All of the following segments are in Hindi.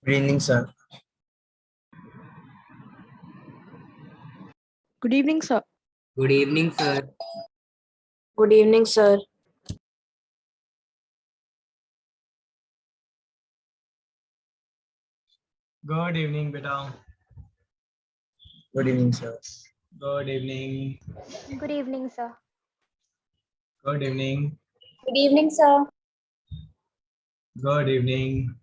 Good evening, sir. Good evening, sir. Good evening, sir. Good evening, sir. Good evening, beta. Good evening, sir. Good evening. Good evening, sir. Good evening. Good evening, sir. Good evening.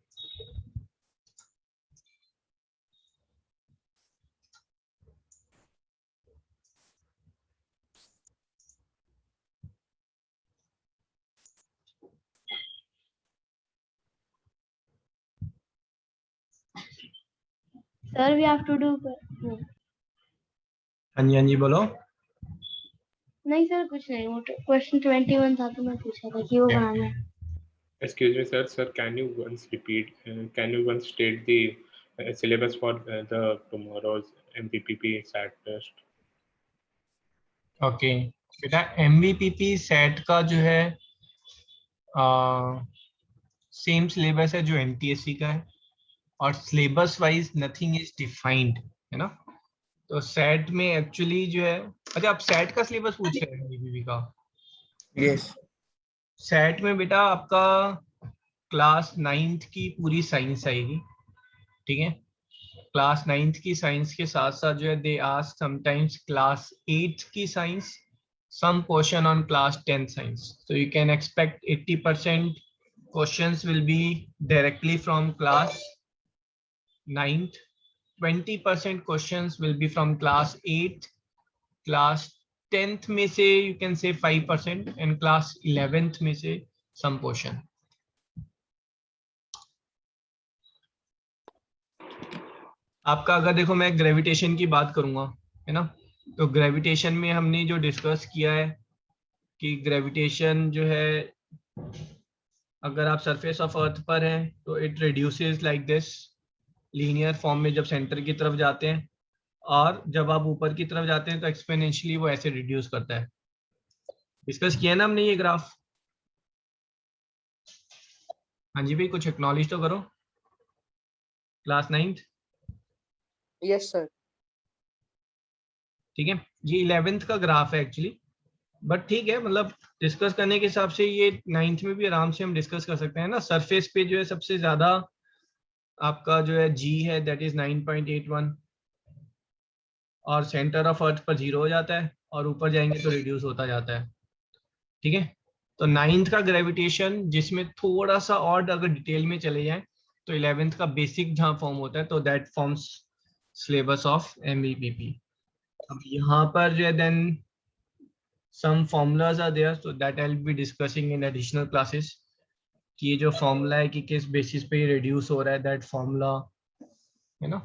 Sir, we have to do. हाँ जी बोलो. नहीं सर कुछ नहीं वो क्वेश्चन 21 था तो मैं पूछा था कि वो Yeah. बनाना है. Excuse me, sir. Sir, can you once repeat? Can you once state the syllabus for the tomorrow's MPPP SAT test? Okay बेटा, MVPP सेट का जो है सेम सिलेबस है जो NTSC का है, और syllabus wise nothing is defined, है ना. तो सेट में एक्चुअली जो है, अच्छा आप सेट का सिलेबस पूछ रहे हैं MVPP का. Yes. सेट में बेटा आपका क्लास 9th की पूरी साइंस आएगी, ठीक है. क्लास 9th की साइंस के साथ साथ जो है they ask sometimes class 8th की science, some portion on class 10th science. So you can expect 80% questions will be directly from class 9th, 20% questions will be from class 8th, class 10th में से you can say 5%, and class 11th में से some portion. आपका अगर देखो मैं ग्रेविटेशन की बात करूंगा, है ना, तो ग्रेविटेशन में हमने जो डिस्कस किया है कि ग्रेविटेशन जो है, अगर आप सरफेस ऑफ अर्थ पर हैं तो it reduces like this linear form में जब सेंटर की तरफ जाते हैं, और जब आप ऊपर की तरफ जाते हैं तो एक्सपोनेंशियली वो ऐसे रिड्यूस करता है. डिस्कस किया ना हमने ये ग्राफ. हाँ जी भाई, कुछ एक्नॉलेज तो करो. Class 9th. Yes, sir. ठीक है, ये 11th का ग्राफ है एक्चुअली, बट ठीक है, मतलब डिस्कस करने के हिसाब से ये 9th में भी आराम से हम डिस्कस कर सकते हैं ना. सरफेस पे जो है सबसे ज्यादा आपका जो है G है, दैट इज 9.81, और सेंटर ऑफ अर्थ पर 0 हो जाता है, और ऊपर जाएंगे तो रिड्यूस होता जाता है. ठीक है, तो 9th का ग्रेविटेशन जिसमें थोड़ा सा और अगर डिटेल में चले जाएं तो 11th का बेसिक जहां फॉर्म होता है, तो that forms syllabus of MVPP. अब यहाँ पर जो है then some formulas are there, so that I'll be discussing in additional classes कि ये जो फॉर्मूला है कि किस बेसिस पे ये रिड्यूस हो रहा है, दैट फॉर्मूला, है ना.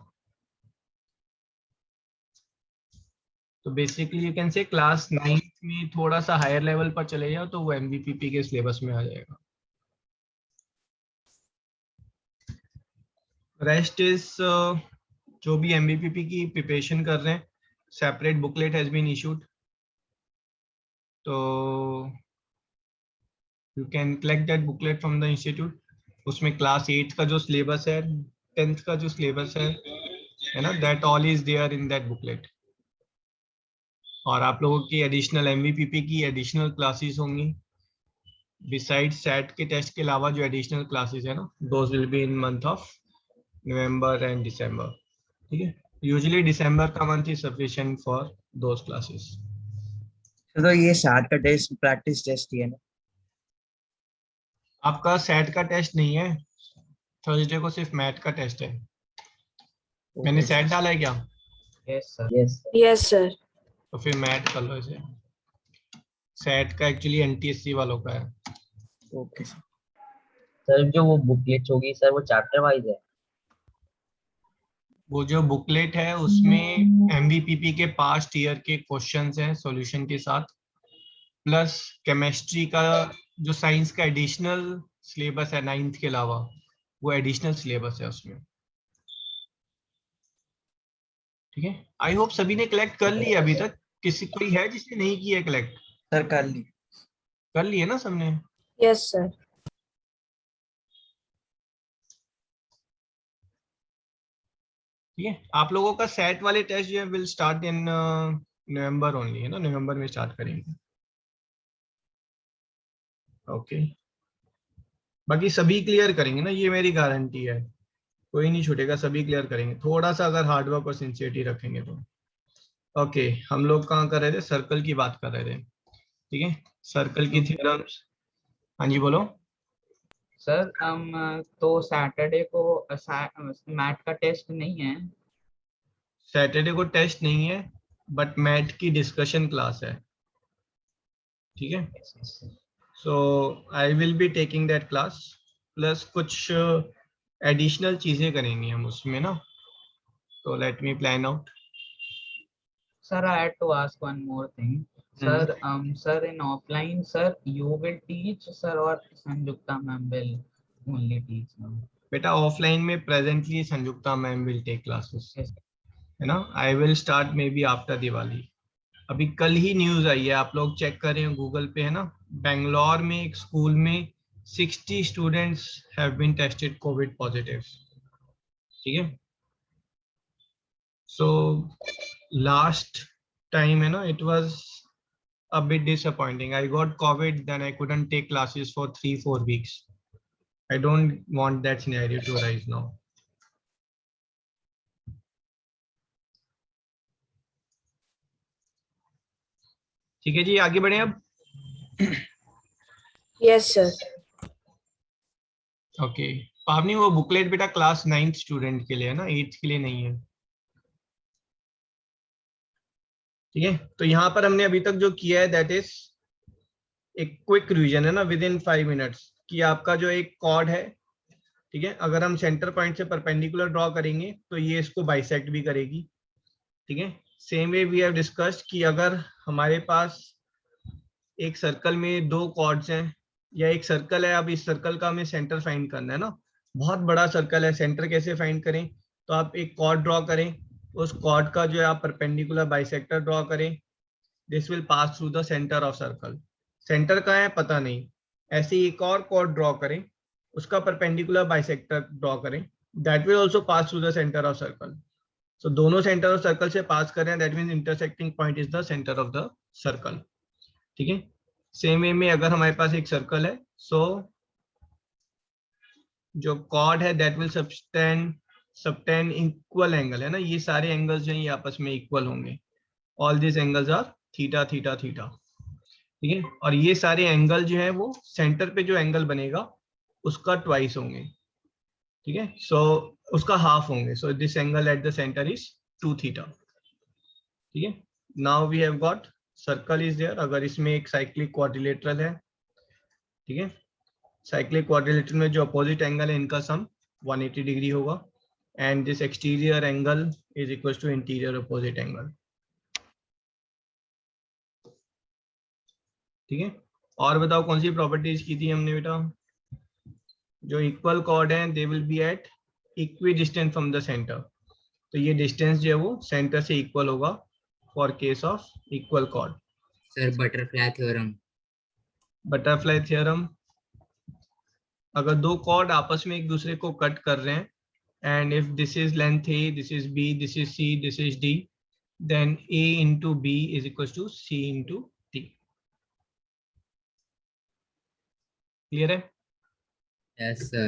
तो basically you can say class 9th में थोड़ा सा हायर लेवल पर चले जाओ तो वो MVPP के सिलेबस में आ जाएगा. रेस्ट इज जो भी MVPP की प्रिपरेशन कर रहे हैं, separate booklet has been issued, तो you can collect that booklet from the institute. उसमें क्लास 8 का जो सिलेबस है, 10th का जो सिलेबस है ना, that all is there in that booklet. और आप लोगों की एडिशनल MVPP की एडिशनल क्लासेस होंगी बिसाइड सेट के टेस्ट के अलावा. जो एडिशनल क्लासेस है ना, those will be in month of November and December. ठीक है, यूजुअली दिसंबर का month is sufficient for those classes. तो ये सात का टेस्ट प्रैक्टिस टेस्ट ही है ना. आपका सेट का टेस्ट नहीं है, थर्सडे को सिर्फ मैथ का टेस्ट है. मैंने सेट डाला है क्या? Yes sir. Yes. Yes, sir. तो फिर मैथ कर लो इसे. सेट का एक्चुअली NTSC वालों का है. Okay sir. सर जो वो बुकलेट होगी सर वो चैप्टर वाइज है. वो जो बुकलेट है उसमें MVPP के पास्ट ईयर के क्वेश्चंस हैं सॉल्यूशन के साथ, प्लस केमिस्ट्री का जो साइंस का एडिशनल सिलेबस है 9th के अलावा, वो एडिशनल सिलेबस है उसमें. ठीक है, आई होप सभी ने कलेक्ट कर लिया अभी तक. किसी कोई है जिसने नहीं किया कलेक्ट? सर कर ली. कर लिए ना सबने? Yes, sir. ठीक है, आप लोगों का सेट वाले टेस्ट जो है will start in November only, है ना, नवंबर में स्टार्ट करेंगे। ओके, बाकी सभी क्लियर करेंगे ना, ये मेरी गारंटी है, कोई नहीं छूटेगा, सभी क्लियर करेंगे, थोड़ा सा अगर हार्डवर्क और सिंसियरिटी रखेंगे तो। ओके, हम लोग कहाँ कर रहे थे, सर्कल की बात कर रहे थे, ठीक है, सर्कल की थ्योरम्स। हाँ जी बोलो। सर तो सैटरडे को मैथ का टेस्ट नहीं है। सैटरडे को टेस्ट नहीं है, बट मैथ की डिस्कशन क्लास है, ठीक है, so I will be taking that class, plus कुछ एडिशनल चीजें करेंगे हम उसमें ना, तो let me plan out. Sir, I had to ask one more thing. Sir, sir, in offline, sir, you will teach, sir, or Sanjukta ma'am will only teach now? बेटा ऑफलाइन में presently Sanyukta ma'am will take classes, Yes. है ना, I will start may be after Diwali. अभी कल ही न्यूज आई है, आप लोग चेक कर रहे हैं गूगल पे, है ना, बेंगलोर में एक स्कूल में 60 students have been tested covid positive, ठीक है, सो लास्ट टाइम, है ना, it was a bit disappointing. I got COVID, then I couldn't take classes for 3-4 weeks. I don't want that scenario to arise now. ठीक है जी, आगे बढ़े अब। Yes, sir. ओके, पावनी वो बुकलेट बेटा क्लास 9th स्टूडेंट के लिए है ना, 8th के लिए नहीं है, ठीक है। तो यहाँ पर हमने अभी तक जो किया है दैट इज एक क्विक रिवीजन, है ना, विद इन 5 मिनट्स, कि आपका जो एक कॉर्ड है, ठीक है, अगर हम सेंटर पॉइंट से परपेंडिकुलर ड्रॉ करेंगे तो ये इसको बाइसेक्ट भी करेगी, ठीक है। Same way we have discussed कि अगर हमारे पास एक सर्कल में 2 कॉर्ड्स हैं या एक सर्कल है, अब इस सर्कल का हमें सेंटर फाइंड करना है ना, बहुत बड़ा सर्कल है, सेंटर कैसे फाइंड करें, तो आप एक कॉर्ड ड्रॉ करें, उस कॉर्ड का जो है आप परपेंडिकुलर बाइसेक्टर ड्रॉ करें, this will pass through the centre of circle. Centre कहाँ है पता नहीं, ऐसे ही एक और कॉर्ड ड्रॉ करें, उसका परपेंडिकुलर बाइसेक्टर ड्रॉ करें, that will also pass through the centre of circle. So दोनों सेंटर ऑफ सर्कल से पास कर रहे हैं, that means intersecting point is the centre of the circle, ठीक है। सेम वे में अगर हमारे पास एक सर्कल है, सो जो कॉर्ड है that will subtend equal angle, है ना, ये सारे एंगल्स जो हैं ये आपस में इक्वल होंगे, all this angles are theta theta theta, ठीक है, और ये सारे एंगल जो है वो सेंटर पे जो एंगल बनेगा उसका ट्वाइस होंगे, ठीक है, सो उसका हाफ होंगे, so this angle at the centre is 2 theta, ठीक है। Now we have got circle is there, अगर इसमें एक साइक्लिक क्वाड्रिलेटरल है, ठीक है, साइक्लिक क्वाड्रिलेटरल में जो अपोजिट एंगल है इनका सम 180 डिग्री होगा, and this exterior angle is equal to interior opposite angle, ठीक है। और बताओ कौन सी प्रॉपर्टीज की थी हमने बेटा, जो इक्वल कॉर्ड है they will be at equidistance from the centre, तो ये डिस्टेंस जो है वो सेंटर से इक्वल होगा for case of equal cord. Sir butterfly theorem. Butterfly theorem, अगर 2 कॉर्ड आपस में एक दूसरे को कट कर रहे हैं, and if this is length A, this is B, this is C, this is D, then A into B is equals to C into D। Clear है? Yes, sir.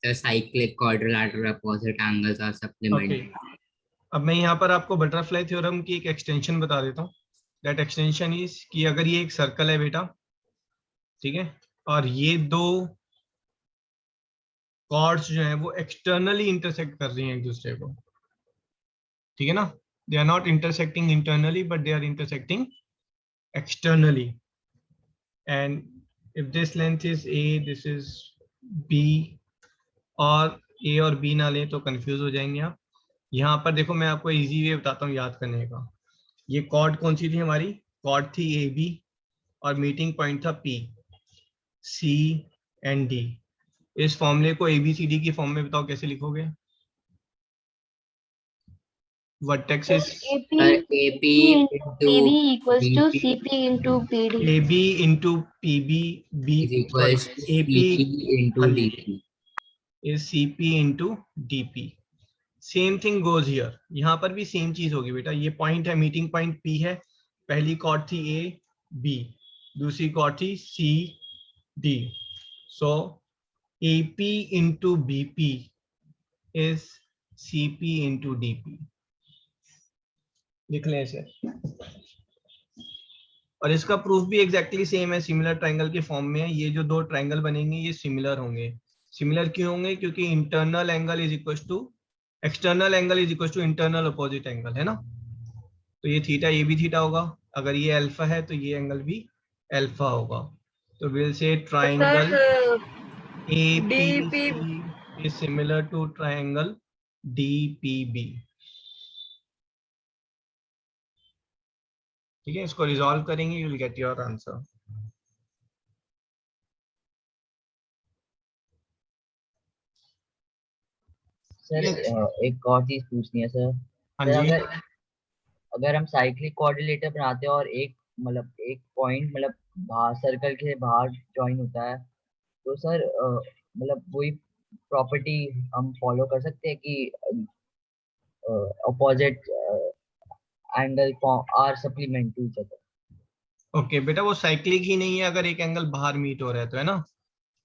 The cyclic quadrilateral opposite angles are supplementary. Okay. अब मैं यहाँ पर आपको बटरफ्लाई थ्योरम की एक एक्सटेंशन बता देता हूँ। दैट एक्सटेंशन इज कि अगर ये एक सर्कल है बेटा, ठीक है, और ये 2 कॉर्ड्स जो हैं वो एक्सटर्नली इंटरसेक्ट कर रही हैं एक दूसरे को, ठीक है ना, they are not intersecting internally but they are intersecting externally, and if this length is A, this is B, और A और B ना लें तो कंफ्यूज हो जाएंगे आप। यहाँ पर देखो मैं आपको इजी वे बताता हूँ याद करने का। ये कॉर्ड कौन सी थी हमारी, कॉर्ड थी AB और मीटिंग पॉइंट था P, C एंड D। इस फॉर्मूले को ABCD की फॉर्म में बताओ कैसे लिखोगे। Vertex is AP into AB equals to BP CP into PD. AB into PB, is equals to AP CP into हाँ जी, DP. is CP into DP, same thing goes here, यहाँ पर भी सेम चीज होगी बेटा। ये पॉइंट है, मीटिंग पॉइंट P है, पहली कॉर्ड थी A B, दूसरी कॉर्ड थी C D, so AP into BP is CP into DP, लिख लें इसे। और इसका प्रूफ भी एग्जैक्टली सेम है, सिमिलर ट्रायंगल के फॉर्म में है। ये जो दो ट्रायंगल बनेंगे ये सिमिलर होंगे। सिमिलर क्यों होंगे? क्योंकि internal angle is equal to external angle is equal to internal opposite angle, है ना। तो ये थीटा, ये भी थीटा होगा। अगर ये अल्फा है तो ये एंगल भी अल्फा होगा। तो will say triangle APC is similar to triangle DPB। ठीक है, इसको रिजॉल्व करेंगे, you will get your answer. Sir एक और चीज पूछनी है सर। हाँ सर जी। अगर हम साइक्लिक कोऑर्डिनेटर बनाते हैं और एक पॉइंट बाहर सर्कल के बाहर ज्वाइन होता है, तो सर वही प्रॉपर्टी हम फॉलो कर सकते हैं कि opposite angle are supplement to each other. Okay बेटा, वो साइक्लिक ही नहीं है अगर एक एंगल बाहर मीट हो रहा है तो, है ना।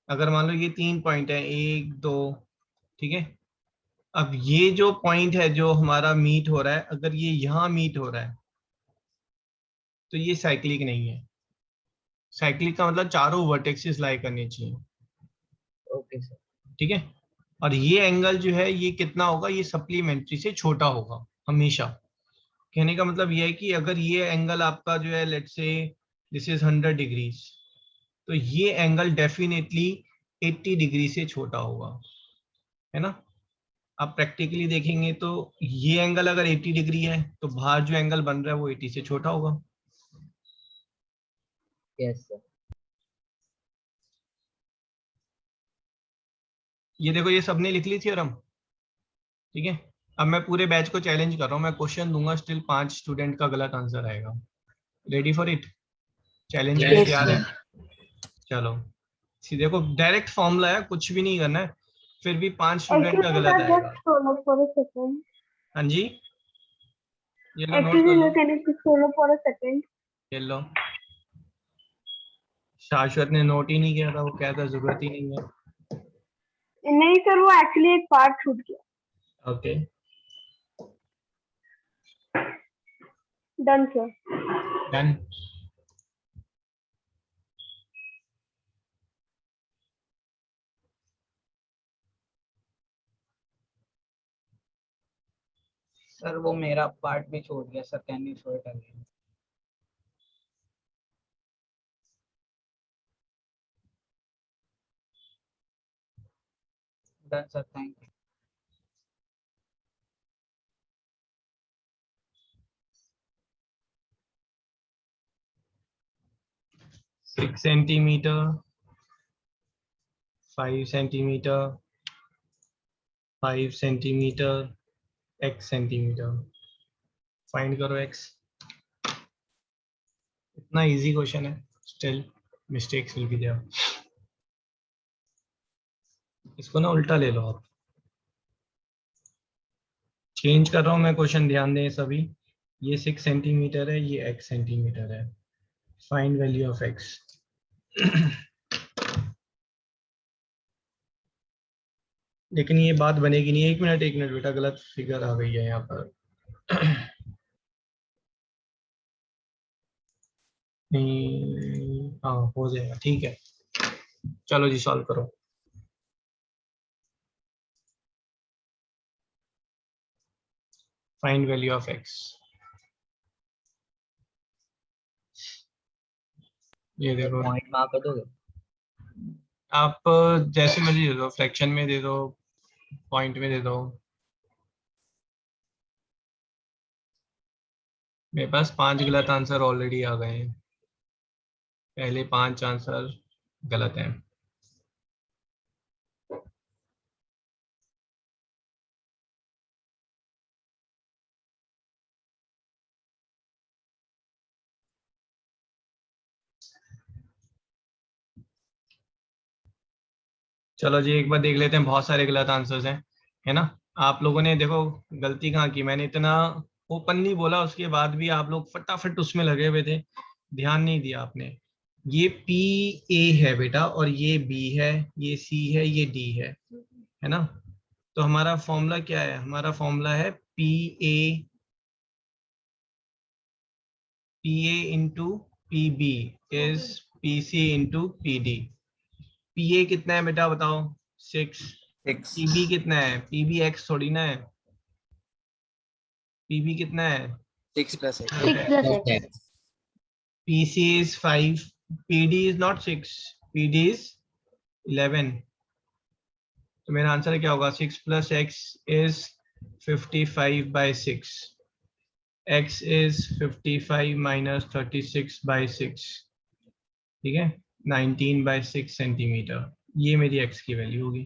अगर मान लो ये 3 पॉइंट है, 1 2, ठीक है। अब ये जो पॉइंट है जो हमारा मीट हो रहा है, अगर ये यहाँ मीट हो रहा है तो ये साइक्लिक नहीं है। साइक्लिक का मतलब चारों वर्टेक्सेस लाई करनी चाहिए। Okay sir. ठीक है। और ये एंगल जो है ये कितना होगा? ये सप्लीमेंट्री से छोटा होगा हमेशा। कहने का मतलब ये है कि अगर ये एंगल आपका जो है, let's say this is 100 degrees, तो ये एंगल डेफिनेटली 80 डिग्री से छोटा होगा, है ना। आप प्रैक्टिकली देखेंगे तो ये एंगल अगर 80 डिग्री है तो बाहर जो एंगल बन रहा है वो 80 से छोटा होगा। Yes sir. ये देखो, ये सबने लिख ली थ्योरम। ठीक है। अब मैं पूरे बैच को चैलेंज कर रहा हूँ, मैं क्वेश्चन दूंगा, स्टिल 5 स्टूडेंट का गलत आंसर आएगा। Ready for it? चैलेंज के लिए तैयार है? चलो सीधे देखो, डायरेक्ट फॉर्मूला है, कुछ भी नहीं करना है, फिर भी 5 स्टूडेंट का गलत आएगा। हाँ जी, ये लो नोट कर लो। ये लो, शाश्वत ने नोट ही नहीं किया था, वो कहता जरूरत ही नहीं है। नहीं सर, वो एक्चुअली एक पार्ट छूट गया। Okay done sir. Done. Sir वो मेरा पार्ट भी छोड़ गया sir, can you show it again? Done sir, thank you. Six centimetre, 5 centimetre, 5 centimetre, x centimetre. Find करो x। इतना इजी क्वेश्चन है, still mistakes will be there. इसको ना उल्टा ले लो आप। चेंज कर रहा हूं मैं क्वेश्चन, ध्यान दें सभी। ये 6 सेंटीमीटर है, ये x सेंटीमीटर है। Find value of x। लेकिन ये बात बनेगी नहीं। एक मिनट बेटा, गलत फिगर आ गई है यहाँ पर। नहीं, हाँ हो जाएगा, ठीक है। चलो जी सॉल्व करो। Find value of x। ये देखो, पॉइंट मार्क कर दोगे? आप जैसे मर्जी दे दो, फ्रैक्शन में दे दो, पॉइंट में दे दो। मेरे पास 5 गलत आंसर ऑलरेडी आ गए हैं। पहले 5 आंसर गलत हैं। चलो जी एक बार देख लेते हैं, बहुत सारे गलत आंसर्स हैं, है ना। आप लोगों ने देखो गलती कहाँ की, मैंने इतना ओपनली बोला, उसके बाद भी आप लोग फटाफट उसमें लगे हुए थे, ध्यान नहीं दिया आपने। ये पी ए है बेटा, और ये बी है, ये सी है, ये डी है ना। तो हमारा फॉर्मूला क्या है? हमारा फॉर्मूला है P A into P B is P C into P D. P A कितना है बेटा बताओ? 6। 6 पीबी कितना है? पीबी एक्स थोड़ी ना है, पीबी कितना है? 6 plus 8 6 plus X. PC is 5, PD is not 6, PD is 11। तो मेरा आंसर क्या होगा? 6 plus X is 55 by 6, X is 55 minus 36 by 6, ठीक है, 19 by 6 सेंटीमीटर। ये मेरी X की वैल्यू होगी।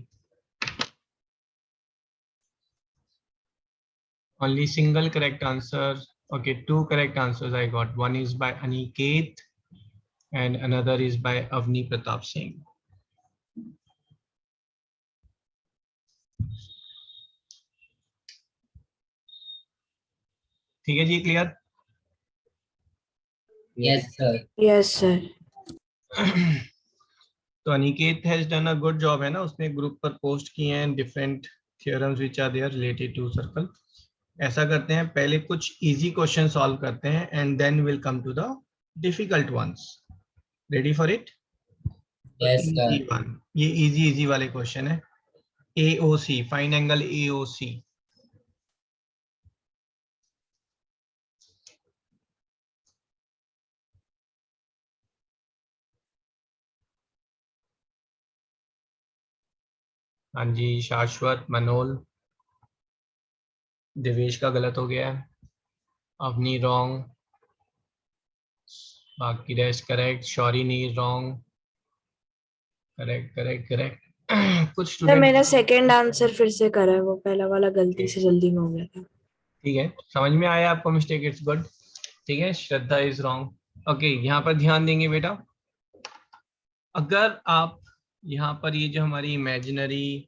Only single correct answer. Okay, 2 correct answers I got. One is by Aniket and another is by Avni Pratap Singh. ठीक है जी, clear? Yes, sir. Yes, sir. तो Aniket has done a good job, है ना, उसने ग्रुप पर पोस्ट किए हैं different theorems which are there related to circle. ऐसा करते हैं, पहले कुछ इजी क्वेश्चन सॉल्व करते हैं and then will come to the difficult ones. Ready for it? Yes, sir. ये इजी वाले क्वेश्चन है। AOC, find angle AOC। हाँ जी, शाश्वत, मनोल, देवेश का गलत हो गया है, अवनी रॉन्ग, बाकी रेस्ट करेक्ट, शौरिनी रॉन्ग, करेक्ट। कुछ सर स्टूडेंट, मेरा सेकंड आंसर फिर से करा है, वो पहला वाला गलती से जल्दी में हो गया था। ठीक है, समझ में आया आपको मिस्टेक, इट्स गुड। ठीक है, श्रद्धा इज रॉन्ग। ओके, यहाँ पर ध्यान देंगे बेटा, अगर आप यहाँ पर ये जो हमारी इमेजिनरी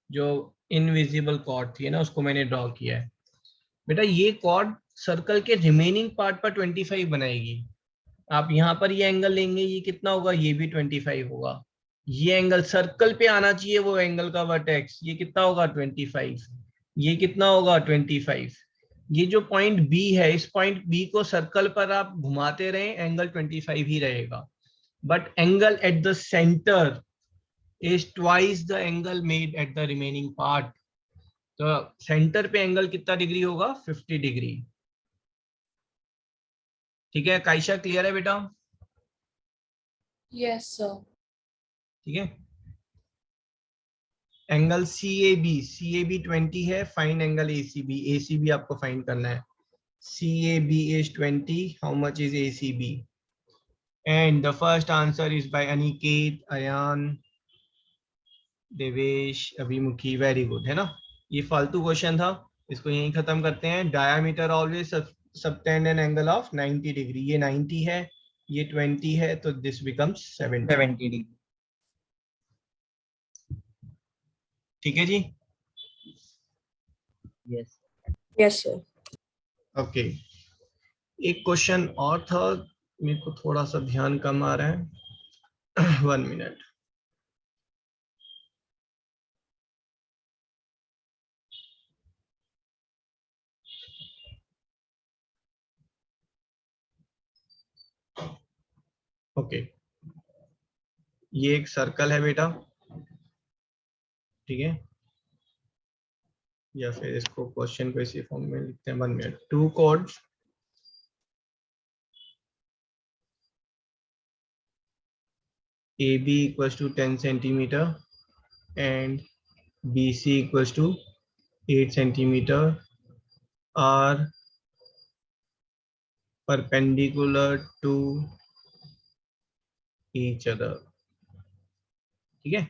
जो इनविजिबल कॉर्ड थी ना, उसको मैंने ड्रॉ किया है बेटा। ये कॉर्ड सर्कल के रिमेनिंग पार्ट पर 25 बनाएगी। आप यहाँ पर ये एंगल लेंगे, ये कितना होगा? ये भी 25 होगा। ये एंगल सर्कल पे आना चाहिए, वो एंगल का वर्टेक्स, ये कितना होगा? 25। ये कितना होगा? 25। ये जो पॉइंट बी है, इस पॉइंट बी को सर्कल पर आप घुमाते रहें, एंगल 25 ही रहेगा। But angle at the centre is twice the angle made at the remaining part. तो सेंटर पे एंगल कितना डिग्री होगा? 50 डिग्री। ठीक है कायशा, क्लियर है बेटा? Yes sir. ठीक है, एंगल CAB 20 है, फाइंड एंगल ACB आपको फाइंड करना है। CAB is 20, how much is ACB? And the first answer is by Aniket, Ayan, Devesh, Abhimukhi, very good, है ना। ये फालतू क्वेश्चन था, इसको यहीं खत्म करते हैं। Diameter always subtend N angle of 90 degree. ये 90 है, ये 20 है, तो दिस बिकम्स 70। 70 ठीक है जी, Yes. Yes sir. ओके। एक क्वेश्चन और था, मेरे को थोड़ा सा ध्यान कम आ रहा है। 1 मिनट। ओके, ये एक सर्कल है बेटा, ठीक है, या फिर इसको क्वेश्चन को इसी फॉर्म में लिखते हैं। 1 minute. 2 chords AB equals to 10 centimeter and BC equals to 8 centimeter are perpendicular to each other। ठीक है,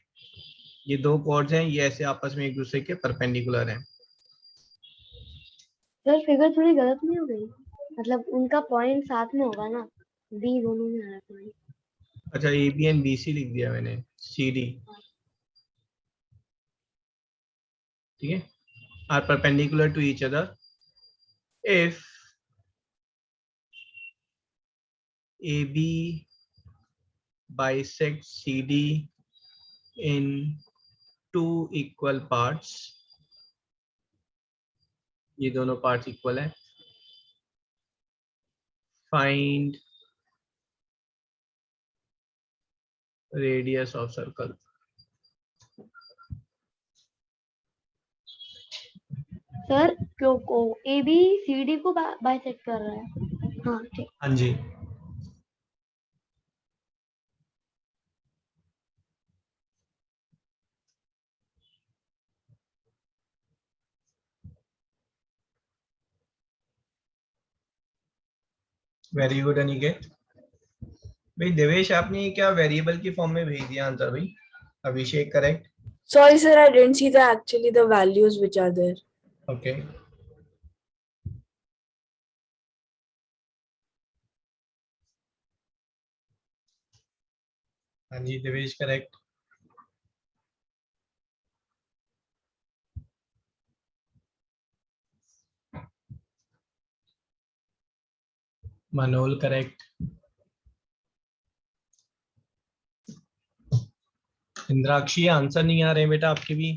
ये 2 chords हैं, ये ऐसे आपस में एक दूसरे के परपेंडिकुलर हैं। सर फिगर थोड़ी गलत नहीं हो गई? मतलब उनका पॉइंट साथ में होगा ना, बी दोनों में आ रहा है पॉइंट। अच्छा, AB एंड BC लिख दिया मैंने, CD। ठीक है, are perpendicular to each other if AB bisects CD in two equal parts, ये दोनों पार्ट्स इक्वल है, find radius of circle. Sir क्यों को ए बी सी डी को बाइसेक्ट कर रहा है। हाँ ठीक। हाँ जी, वेरी गुड अनिकेत। भाई देवेश आपने ये क्या वेरिएबल की फॉर्म में भेज दिया आंसर भाई? अभिषेक correct. Sorry, sir, I didn't see the values which are there. Okay, हाँ जी Devesh correct. Manol correct. Indrakshi answer नहीं आ रहे बेटा आपके भी,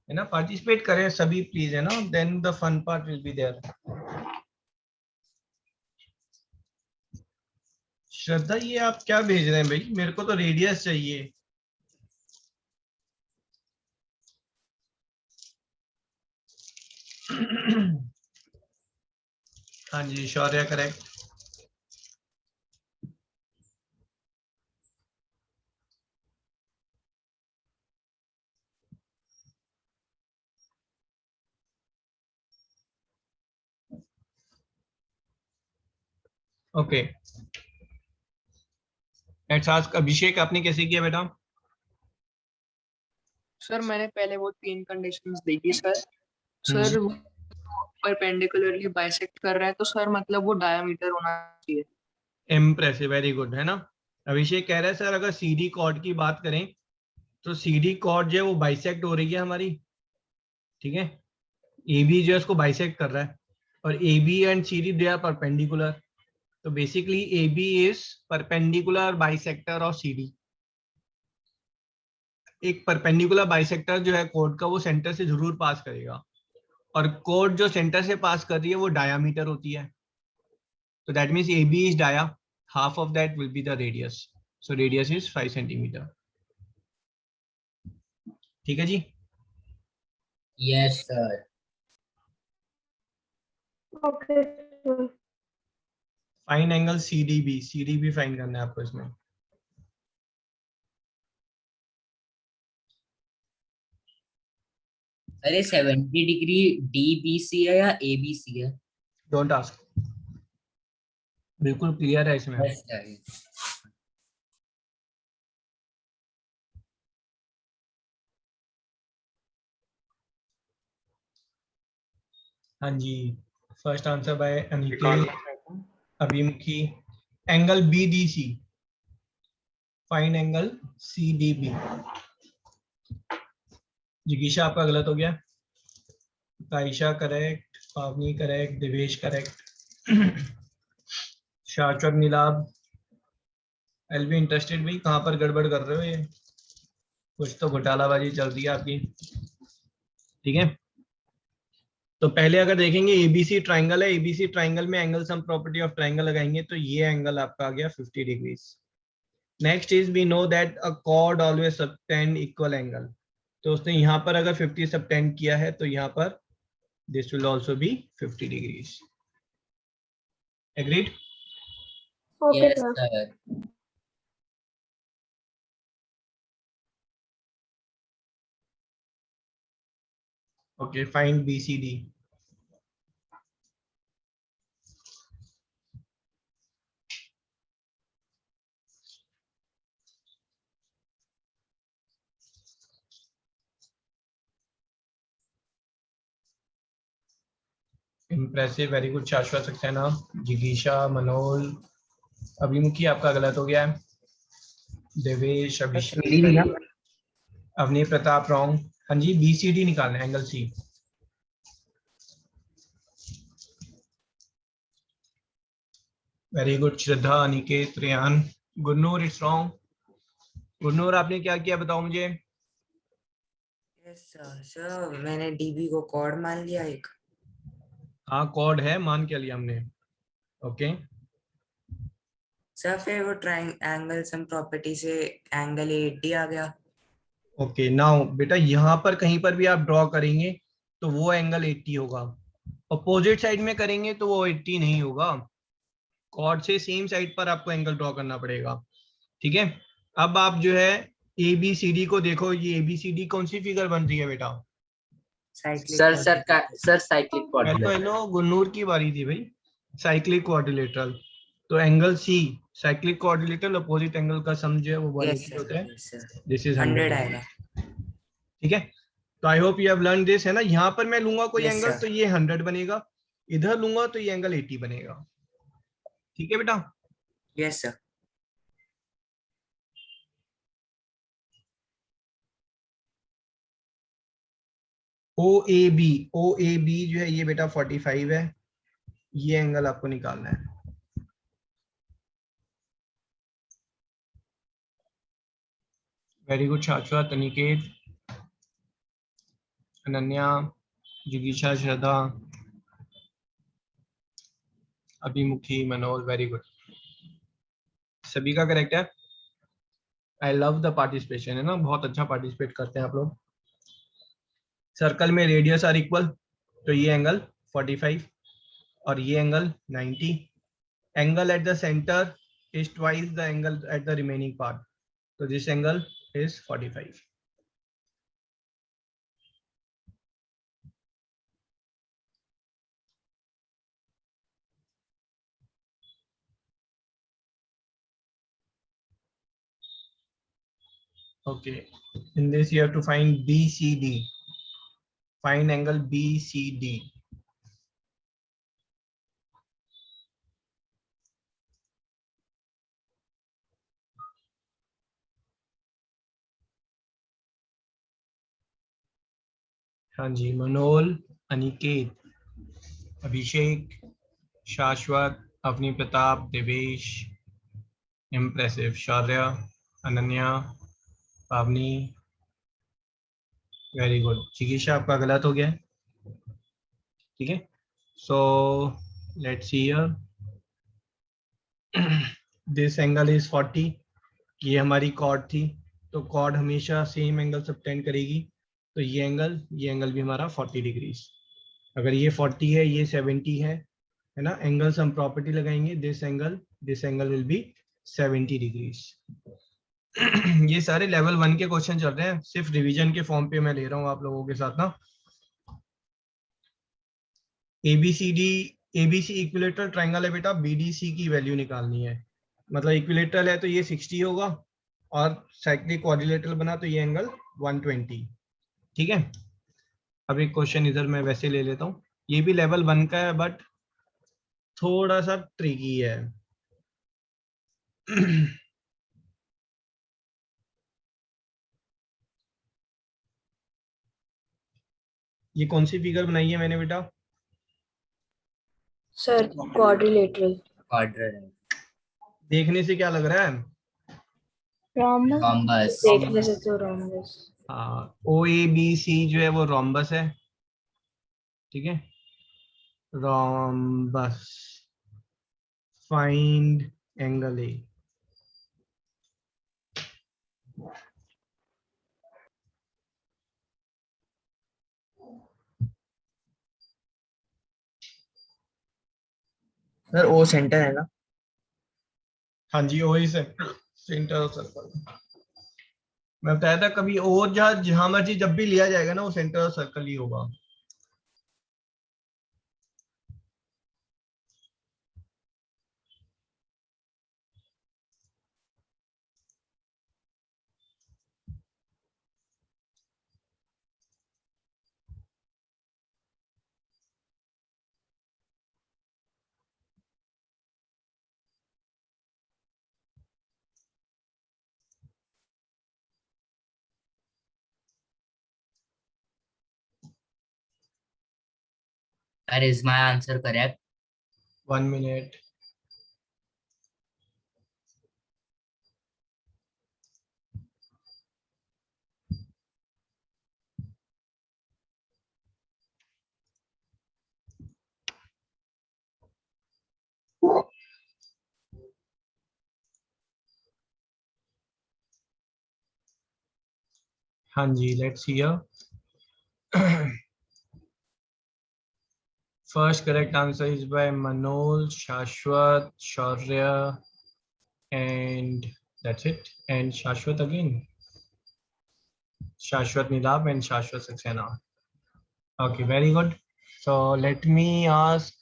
है ना? पार्टिसिपेट करें सभी प्लीज, है ना? Then the fun part will be there. Shraddha ये आप क्या भेज रहे हैं भाई? मेरे को तो रेडियस चाहिए। हाँ जी शौर्य करेक्ट। ओके, लेट्स आस्क अभिषेक, आपने कैसे किया बेटा? सर मैंने पहले वो 3 कंडीशंस दी थी सर। सर परपेंडिकुलरली बाइसेक्ट कर रहा है तो सर मतलब वो डायमीटर होना चाहिए। इम्प्रेसिव, वेरी गुड, है ना? अभिषेक कह रहा है सर अगर सीडी कॉर्ड की बात करें तो सीडी कॉर्ड जो है वो बाइसेक्ट हो रही है हमारी, ठीक है? AB जो है उसको बाइसेक्ट कर रहा है और AB and CD they are perpendicular, तो basically AB is perpendicular bisector of CD। एक परपेंडिकुलर बाइसेक्टर जो है कोड का वो सेंटर से जरूर पास करेगा, और कोड जो सेंटर से पास कर रही है वो डायामीटर होती है, तो that means AB is dia, half of that will be the radius, so radius is 5 centimeter। ठीक है जी? Yes sir. Okay. Find angle CDB, CDB find करना है आपको इसमें। अरे 70 डिग्री DBC है या ABC है? डोंट आस्क, बिल्कुल क्लियर है इसमें। Yes sir. हाँ जी, first answer by Aniket Abhimukhi. Angle BDC, find angle CDB। जिगीशा आपका गलत हो गया। Taisha correct, Pavani correct, Devesh correct, Shashwat Neelabh. L be interested भाई, कहाँ पर गड़बड़ कर रहे हो? ये कुछ तो घोटालाबाजी चल रही है आपकी, ठीक है? तो पहले अगर देखेंगे ABC ट्राइंगल है, ABC ट्राइंगल में angle sum property of triangle लगाएंगे तो ये एंगल आपका आ गया 50 degrees. Next is we know that a chord always subtend equal angle, तो उसने यहाँ पर अगर 50 सबटेंड किया है तो यहाँ पर this will also be 50 degrees. Agreed? Okay yes sir. Sir. Okay, find BCD। Impressive, very good शाश्वत सक्सेना, जिगीशा, मनोल। अभिमुखी आपका गलत हो गया है। देवेश, अभिषेक, अवनी प्रताप रॉन्ग। हाँ जी, BCD निकालना है, angle C। Very good Shraddha, Aniket, Rehan. Gurnoor it's wrong. Gurnoor आपने क्या किया बताओ मुझे। यस सर, मैंने डीबी को कॉर्ड मान लिया एक। हाँ कॉर्ड है, मान क्या लिया हमने। ओके सर फिर वो ट्रायंगल सम प्रॉपर्टी से एंगल 80 आ गया। ओके नाउ बेटा यहाँ पर कहीं पर भी आप ड्रॉ करेंगे तो वो एंगल 80 होगा। अपोजिट साइड में करेंगे तो वो 80 नहीं होगा। कॉर्ड से सेम साइड पर आपको एंगल ड्रॉ करना पड़ेगा। ठीक है, अब आप जो है ए बी सी डी को देखो। ये ए बी सी डी कौन सी फिगर बन रही है बेटा। Sir cyclic hello quadrilateral. Hello, Gunnoor की बारी थी भाई। साइक्लिक क्वाड्रिलेटरल, तो angle C cyclic quadrilateral opposite angle का सम जो है वो यस 180 होता है। Sir, this is 100 100। आएगा। ठीक है, तो I hope you have learn this, है ना। यहाँ पर मैं लूंगा कोई Yes, एंगल sir. तो ये 100 बनेगा, इधर लूंगा तो ये एंगल 80 बनेगा। ठीक है बेटा। Yes sir. O A B जो है ये बेटा 45 है। ये एंगल आपको निकालना है। वेरी गुड शाश्वत, अनिकेत, अनन्या, जिगीशा, श्रद्धा, अभिमुखी, मनोज, वेरी गुड। सभी का करेक्ट है। आई लव द पार्टिसिपेशन, है ना, बहुत अच्छा पार्टिसिपेट करते हैं आप लोग। सर्कल में रेडियस आर इक्वल, तो ये एंगल 45 और ये angle 90। Angle at the centre is twice the angle at the remaining part, तो this angle is 45। Okay, in this you have to find BCD. Find angle BCD. हाँ जी, मनोल, अनिकेत, अभिषेक, शाश्वत, अवनी प्रताप, देवेश, इम्प्रेसिव, शौर्य, अनन्या, पावनी, वेरी गुड। चिकित्सा आपका गलत हो गया है। ठीक है, so let's see here, this angle is 40। ये हमारी कॉर्ड थी, तो कॉर्ड हमेशा सेम एंगल सबटेंड करेगी, तो ये एंगल भी हमारा 40 डिग्रीज। अगर ये 40 है, ये 70 है ना। एंगल्स हम प्रॉपर्टी लगाएंगे, this angle will B 70 degrees. ये सारे लेवल 1 के क्वेश्चन चल रहे हैं, सिर्फ रिवीजन के फॉर्म पे मैं ले रहा हूँ आप लोगों के साथ ना। एबीसी इक्विलेटरल ट्रायंगल है बेटा, बीडीसी की वैल्यू निकालनी है। मतलब इक्विलेटरल है तो ये 60 होगा, और साइक्लिक क्वाड्रिलेटरल बना तो ये एंगल 120। ठीक है, अब एक क्वेश्चन इधर मैं वैसे ले लेता हूँ, ये भी लेवल 1 का है बट थोड़ा सा ट्रिकी है। ये कौन सी फिगर बनाई है मैंने बेटा। Sir quadrilateral. क्वाड्रिलेटरल। देखने से क्या लग रहा है। रॉम्बस। रॉम्बस। देखने से तो रोम्बस। हाँ, ओ ए बी सी जो है वो रोम्बस है। ठीक है, rhombus. Find angle A. Sir O centre है ना। हाँ जी, ओ से सेंटर ऑफ सर्कल। मैं बताया था कभी और जहां मर्जी जब भी लिया जाएगा ना वो सेंटर ऑफ सर्कल ही होगा। Sir, is my answer correct? 1 minute। हाँ जी, let's hear. First correct answer is by Manoj, Shashwat, Shaurya, and that's it. And Shashwat again. Shashwat Nidab and Shashwat Saxena. Okay, very good. So let me ask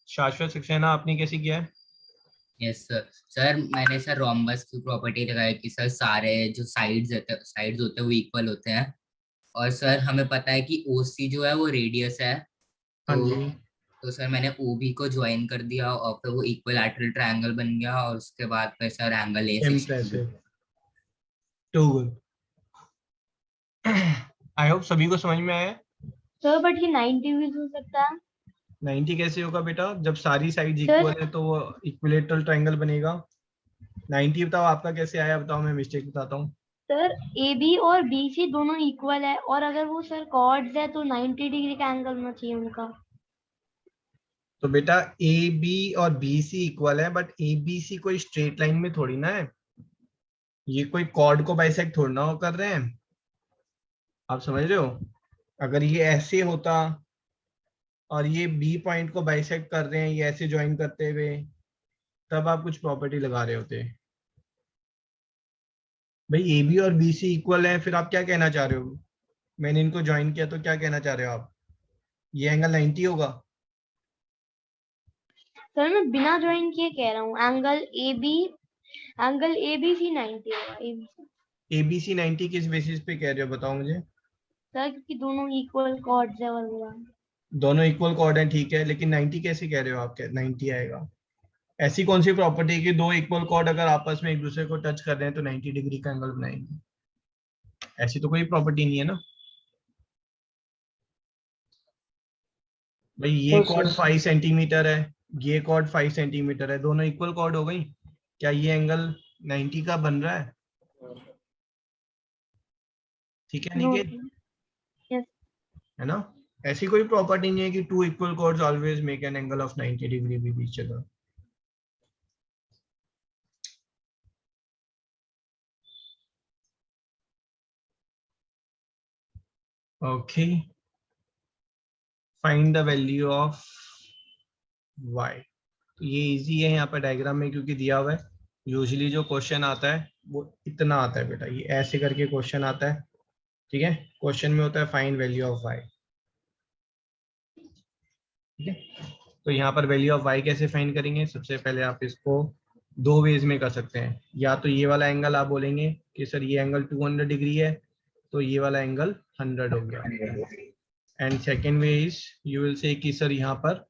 Shashwat Saxena, आपने कैसे किया है? Yes sir. सर मैंने सर रोम्बस की प्रॉपर्टी लगाई कि सर सारे जो साइड्स होते हैं वो इक्वल होते हैं. और सर हमें पता है कि ओसी जो है वो रेडियस है. हाँ तो जी. तो सर मैंने ओबी को ज्वाइन कर दिया और फिर वो इक्विलैटरल ट्रायंगल बन गया और उसके बाद फिर sir angle A 60. Impressive. Too good. I hope सभी को समझ में आया. सर बट ये 90 भी हो सकता है. 90 कैसे होगा बेटा? जब सारी साइड्स Sir- इक्वल है तो वो इक्विलेटरल ट्रायंगल बनेगा. 90 बताओ आपका कैसे आया, बताओ, मैं मिस्टेक बताता हूँ. सर ए बी और बी सी दोनों इक्वल है और अगर वो सर कॉर्ड्स है तो 90 डिग्री का एंगल होना चाहिए उनका. तो बेटा ए बी और बी सी इक्वल है, बट ए बी सी कोई स्ट्रेट लाइन में थोड़ी ना है. ये कोई कॉर्ड को बाइसेक्ट थोड़ी ना कर रहे हैं. आप समझ रहे हो? अगर ये ऐसे होता और ये बी पॉइंट को बाइसेक्ट कर रहे हैं ये ऐसे ज्वाइन करते हुए, तब आप कुछ प्रॉपर्टी लगा रहे होते. भाई ए बी और बी सी इक्वल है, फिर आप क्या कहना चाह रहे हो? मैंने इनको ज्वाइन किया तो क्या कहना चाह रहे हो आप? ये एंगल 90 होगा. सर मैं बिना ज्वाइन किए कह रहा हूँ एंगल ए बी सी 90 होगा. ए बी सी 90 किस बेसिस पे कह रहे हो, बताओ मुझे. सर क्योंकि दोनों इक्वल कॉर्ड्स है वगैरह. दोनों इक्वल कॉर्ड हैं, ठीक है, लेकिन 90 कैसे कह रहे हो आप? 90 आएगा? ऐसी कौन सी प्रॉपर्टी है कि दो इक्वल कॉर्ड अगर आपस में एक दूसरे को टच कर रहे हैं तो 90 डिग्री का एंगल बनाएंगे? ऐसी तो कोई प्रॉपर्टी नहीं है ना भाई. ये कॉर्ड 5 सेंटीमीटर है, ये कॉर्ड 5 सेंटीमीटर है, दोनों इक्वल कॉर्ड हो गई. क्या ये एंगल 90 का बन रहा है? ठीक है No. निकेत, Yes. है ना? ऐसी कोई प्रॉपर्टी नहीं है कि two equal chords always make an angle of 90 degree with each other. Okay, find the value of y. तो ये इजी है यहाँ पर डायग्राम में क्योंकि दिया हुआ है. यूजुअली जो क्वेश्चन आता है वो इतना आता है बेटा, ये ऐसे करके क्वेश्चन आता है. ठीक है, क्वेश्चन में होता है फाइंड वैल्यू ऑफ y. ठीक है, तो यहाँ पर वैल्यू ऑफ y कैसे फाइंड करेंगे? सबसे पहले आप इसको दो वेज में कर सकते हैं. या तो ये वाला एंगल आप बोलेंगे कि सर ये एंगल 200 डिग्री है तो ये वाला एंगल 100 हो गया. And second way is you will say कि सर यहाँ पर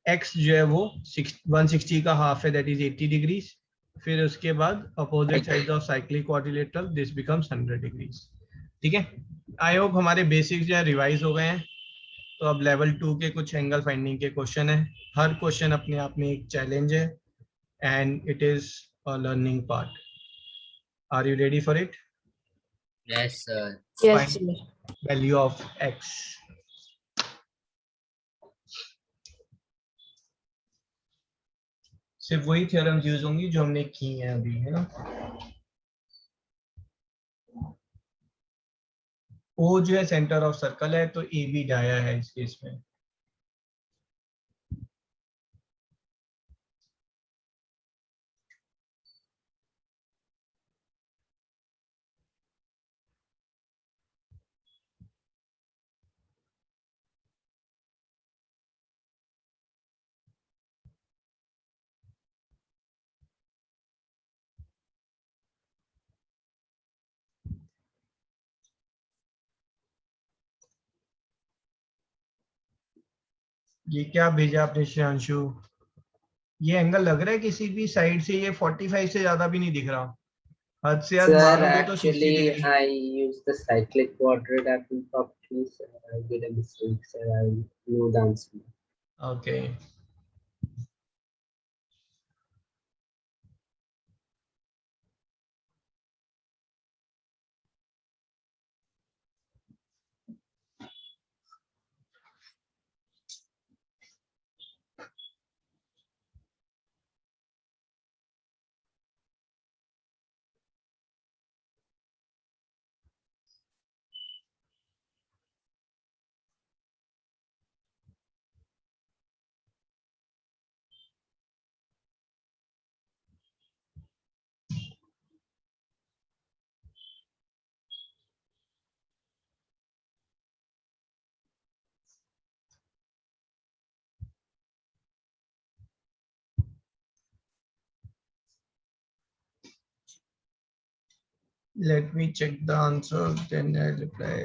x जो है वो 160 का हाफ है, दैट इज 80 डिग्रीज. फिर उसके बाद opposite side of cyclic quadrilateral this becomes 100 degrees. ठीक है, आई होप हमारे बेसिक्स जो है रिवाइज हो गए हैं. तो अब लेवल 2 के कुछ एंगल फाइंडिंग के क्वेश्चन है. हर क्वेश्चन अपने आप में एक चैलेंज है and it is a learning part. Are you ready for it? Yes sir. Yes, Find sir. value of x. सिर्फ वही थ्योरम्स यूज होंगी जो हमने की हैं अभी, है ना. O जो है सेंटर ऑफ सर्कल है तो ए बी डाया है इस केस में. ये क्या भेजा आपने श्रेयांशु? ये एंगल लग रहा है किसी भी साइड से ये 45 से ज्यादा भी नहीं दिख रहा. हद से हद Sir, मारोगे तो 60 actually, degree. I used the cyclic quadrilateral properties. I did a mistake, sir. I knew the answer. Okay, Let me check the answer, then I'll reply.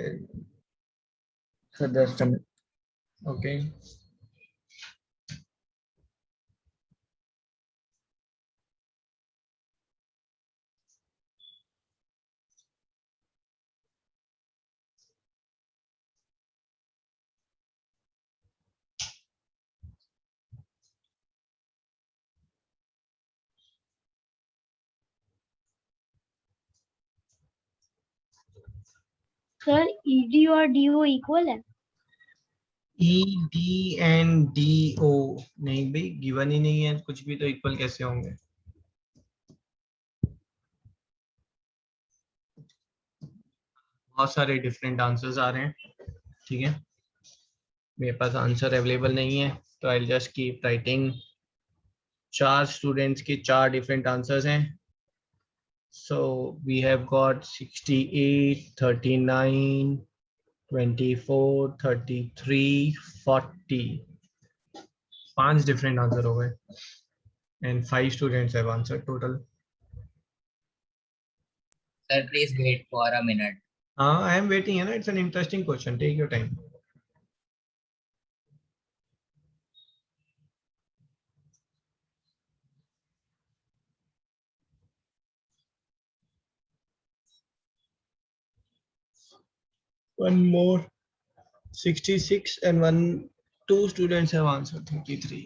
Sir just a minute. Okay. Sir ED और डीओ इक्वल है? E D and D O नहीं भाई, गिवन ही नहीं है कुछ भी, तो इक्वल कैसे होंगे? बहुत सारे डिफरेंट आंसर्स आ रहे हैं, ठीक है, मेरे पास आंसर अवेलेबल नहीं है, तो I just keep writing. 4 students के 4 डिफरेंट आंसर्स हैं। So we have got 68, 39, 24, 33, 40, 5 different answer हो गए and 5 students have answer total. Sir, please wait for a minute. हाँ, आई एम वेटिंग, है ना, it's an interesting question, take your time. One more, 66 and 2 students have answered 33.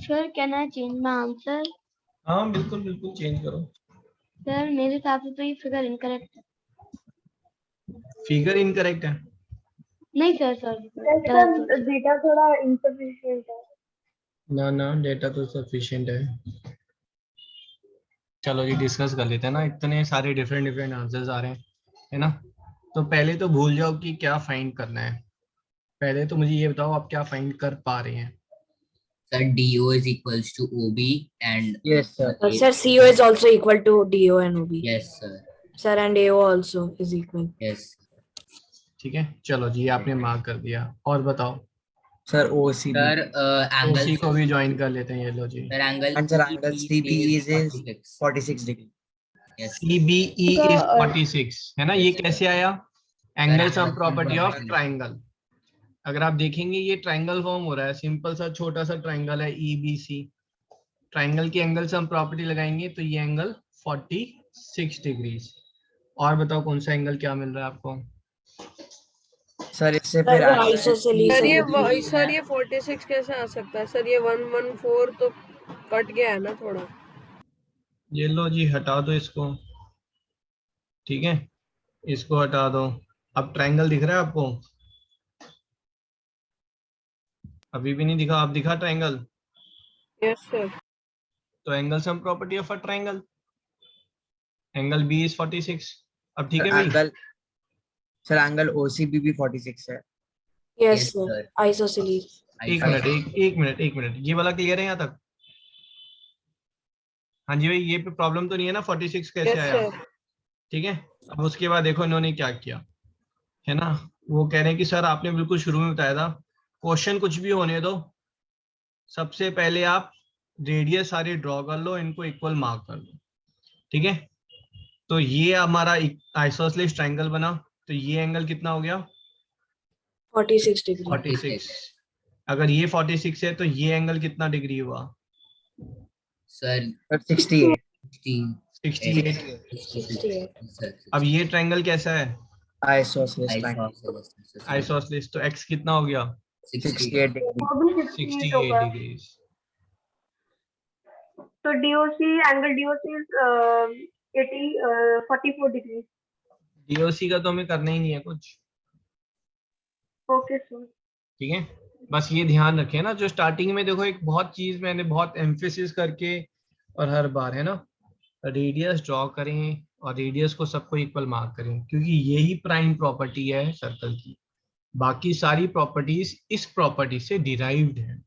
Sir can I change my answer? हाँ बिल्कुल बिल्कुल, चेंज करो। सर मेरे हिसाब से तो ये फिगर इनकरेक्ट है। फिगर इनकरेक्ट है? नहीं सर डेटा थोड़ा इनसफिशिएंट है। ना ना, डेटा तो सफिशिएंट है। चलो जी डिस्कस कर लेते हैं ना, इतने सारे डिफरेंट आंसर्स आ रहे हैं, है ना। तो पहले तो भूल जाओ कि क्या फाइंड करना है, पहले तो मुझे ये बताओ आप क्या फाइंड कर पा रहे हैं। Sir, DO is equals to OB and Yes, sir. Sir, CO is also equal to DO and OB. yes, sir. Sir, and AO also is equal. Yes. ठीक है, चलो जी आपने मार्क कर दिया। और बताओ Sir, OCB. Sir, angle. उसी को भी ज्वाइन कर लेते हैं, ये लो जी। Sir, angle. And sir, angle CBE is 46. 46 degree. Yes. CBE is 46, है ना। ये कैसे आया? Angle sum property of triangle. अगर आप देखेंगे ये ट्राइंगल फॉर्म हो रहा है, सिंपल सा छोटा सा ट्राइंगल है EBC। ट्राइंगल की एंगल सम प्रॉपर्टी लगाएंगे तो ये एंगल 46 डिग्रीज। और बताओ कौन सा एंगल क्या मिल रहा है आपको? सर इससे फिर आइसोसेलेस। सर ये 46 कैसे आ सकता है सर? ये 114 तो कट गया है ना थोड़ा। ये लो जी, हटा दो इसको, ठीक है, इसको हटा दो। अब ट्राइंगल दिख रहा है आपको? अभी भी नहीं दिखा? अब दिखा ट्राइंगल? Yes sir. तो angle sum property of a triangle, angle B is 46। अब ठीक है भाई? एंगल सर एंगल OCB भी 46 है। Yes, Yes, sir. sir. Isosceles. एक मिनट, ये वाला क्लियर है यहाँ तक? हाँ जी भाई, ये पे प्रॉब्लम तो नहीं है ना, 46 कैसे आया? ठीक है। अब उसके बाद देखो इन्होंने क्या किया, है ना। वो कह रहे हैं कि सर आपने बिल्कुल शुरू में बताया था, क्वेश्चन कुछ भी होने दो, सबसे पहले आप रेडियस सारे ड्रॉ कर लो, इनको इक्वल मार्क कर लो, ठीक है। तो ये हमारा आइसोसेलेस ट्राइंगल बना, तो ये एंगल कितना हो गया? 46 डिग्री 46। अगर ये 46 है तो ये एंगल कितना डिग्री हुआ? सर 68 68। 68 सर अब ये ट्रायंगल कैसा है? आइसोसेलेस ट्रायंगल आइसोसेलेस, तो x कितना हो गया? 68 डिग्री वो भी 68 68 होगा। डिग्री। तो DOC angle DOC is 44 degree. DOC का तो हमें करना ही नहीं है कुछ, ओके सर। ठीक है। बस ये ध्यान रखें ना, जो स्टार्टिंग में देखो एक बहुत चीज मैंने बहुत एम्फेसिस करके और हर बार है ना, रेडियस ड्रॉ करें और रेडियस को सबको इक्वल मार्क करें, क्योंकि यही प्राइम प्रॉपर्टी है सर्कल की। बाकी सारी प्रॉपर्टीज इस प्रॉपर्टी से डिराइव्ड है।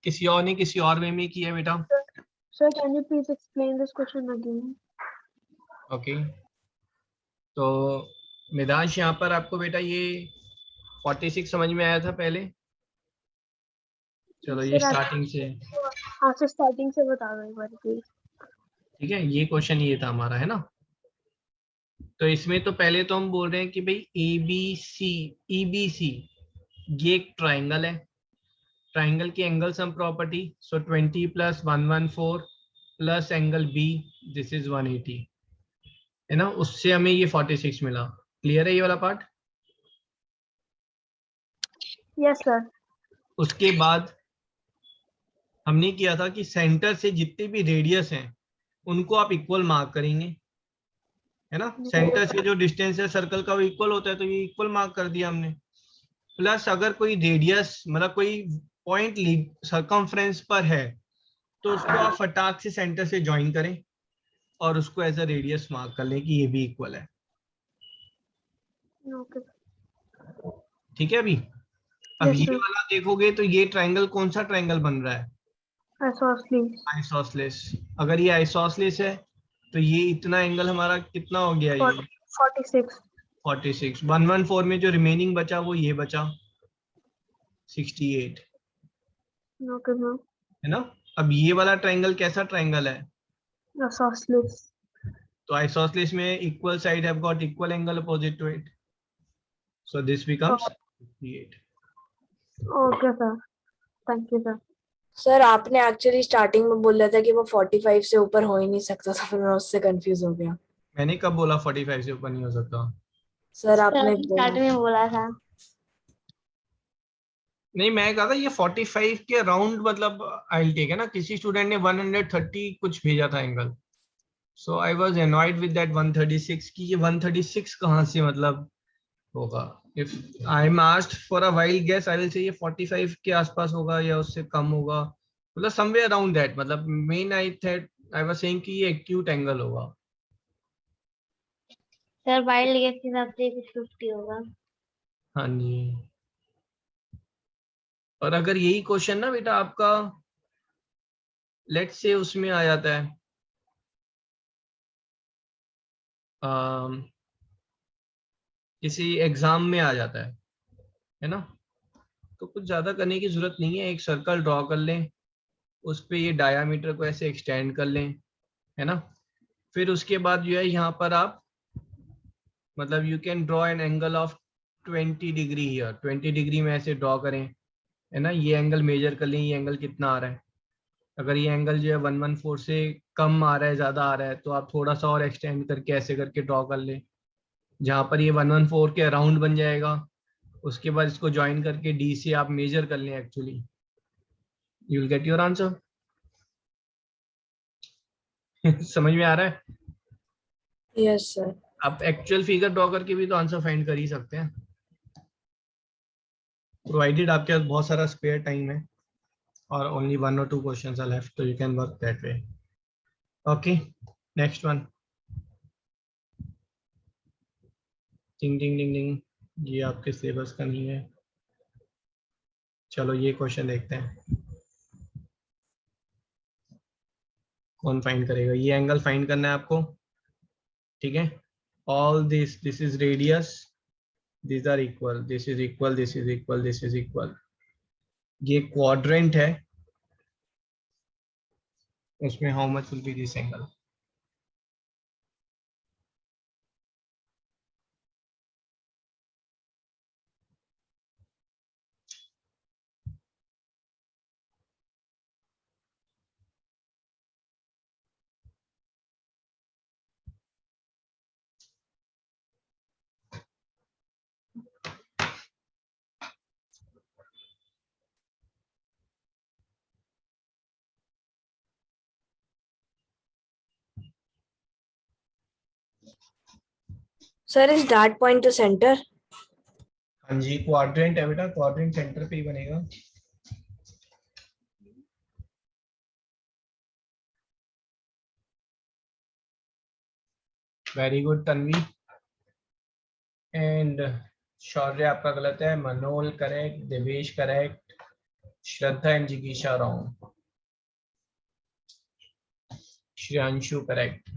किसी और ने किसी और वे में किया बेटा? Sir can you please explain this question again? Okay, तो मिदांश यहाँ पर आपको बेटा ये 46 समझ में आया था पहले? चलो ये स्टार्टिंग से, हाँ सर स्टार्टिंग से बता दो एक बार प्लीज। ठीक है। ये क्वेश्चन ये था हमारा, है ना। तो इसमें तो पहले तो हम बोल रहे हैं कि भाई EBC ये एक ट्राइंगल है, ट्राइंगल की angle sum property, so 20 + 114 plus angle B, this is 180, है ना। उससे हमें ये 46 मिला। क्लियर है ये वाला पार्ट? Yes sir. उसके बाद हमने किया था कि सेंटर से जितने भी रेडियस हैं उनको आप इक्वल मार्क करेंगे, है ना। सेंटर से जो डिस्टेंस है सर्कल का वो इक्वल होता है, तो ये इक्वल मार्क कर दिया हमने। प्लस अगर कोई रेडियस मतलब कोई पॉइंट सर्कमफ्रेंस पर है तो उसको आप फटाक से सेंटर से ज्वाइन करें और उसको एज अ रेडियस मार्क कर लें कि ये भी इक्वल है, ओके। ठीक है। अभी अब Yes, ये sir. वाला देखोगे तो ये ट्रायंगल कौन सा ट्रायंगल बन रहा है? Isosceles. आइसोसेलेस। अगर ये आइसोसेलेस है तो ये इतना एंगल हमारा कितना हो गया? ये 46. 46। 114 में जो रिमेनिंग बचा वो ये बचा 68, Okay, ma'am. है ना। अब ये वाला ट्रायंगल कैसा ट्रायंगल है? Isosceles. तो आइसोसेलेस में equal side have got equal angle opposite to it, so this becomes 68। Okay, sir. Thank you, sir. Sir आपने एक्चुअली स्टार्टिंग में बोला था कि वो 45 से ऊपर हो ही नहीं सकता था, फिर मैं उससे कंफ्यूज हो गया। मैंने कब बोला 45 से ऊपर नहीं हो सकता? सर आपने स्टार्ट में बोला था। नहीं, मैं कहा था ये 45 के अराउंड, मतलब आई टेक है ना। किसी स्टूडेंट ने 130 कुछ भेजा था angle, so I was annoyed with that 136 कि ये 136 कहाँ से मतलब होगा। If I am asked for a wild guess I will say ये 45 के आसपास होगा या उससे कम होगा, मतलब समवेयर अराउंड दैट। मतलब मेन आई वाज सेइंग कि ये एक्यूट एंगल होगा। सर वाइल्ड गेस के हिसाब से कुछ 50 होगा। हाँ जी। और अगर यही क्वेश्चन ना बेटा आपका लेट्स से उसमें आ जाता है किसी एग्जाम में आ जाता है ना, तो कुछ ज्यादा करने की जरूरत नहीं है। एक सर्कल ड्रॉ कर लें, उस पे ये डायामीटर को ऐसे एक्सटेंड कर लें, है ना। फिर उसके बाद जो है यहाँ पर आप मतलब you can draw an angle of 20 degree here, 20 degree में ऐसे ड्रॉ करें, है ना। ये एंगल मेजर कर लें, ये एंगल कितना आ रहा है। अगर ये एंगल जो है 114 से कम आ रहा है, ज्यादा आ रहा है, तो आप थोड़ा सा और एक्सटेंड करके ऐसे करके ड्रॉ कर लें, जहां पर ये 114 के अराउंड बन जाएगा। उसके बाद इसको ज्वाइन करके डी से आप मेजर कर लें, actually you will get your answer. समझ में आ रहा है? Yes sir. आप एक्चुअल फिगर ड्रॉ करके भी तो आंसर फाइंड कर ही सकते हैं, प्रोवाइडेड आपके पास बहुत सारा स्पेयर टाइम है और only 1 or 2 questions are left, तो you can work that way. Okay, next one. Ding ding ding ding, ये आपके सिलेबस का नहीं है। चलो ये क्वेश्चन देखते हैं, कौन फाइंड करेगा। ये एंगल फाइंड करना है आपको, ठीक है। All this is radius, these are equal, this is equal, this is equal, this is equal। ये क्वाड्रेंट है, उसमें how much will be this angle? Sir, is that point the center? हाँ जी, क्वाड्रेंट है बेटा, क्वाड्रेंट सेंटर पे ही बनेगा। Very good Tanvi. And Shaurya आपका गलत है, Manol correct, Devesh correct, Shraddha and जिगीशा wrong, Shreyanshu correct.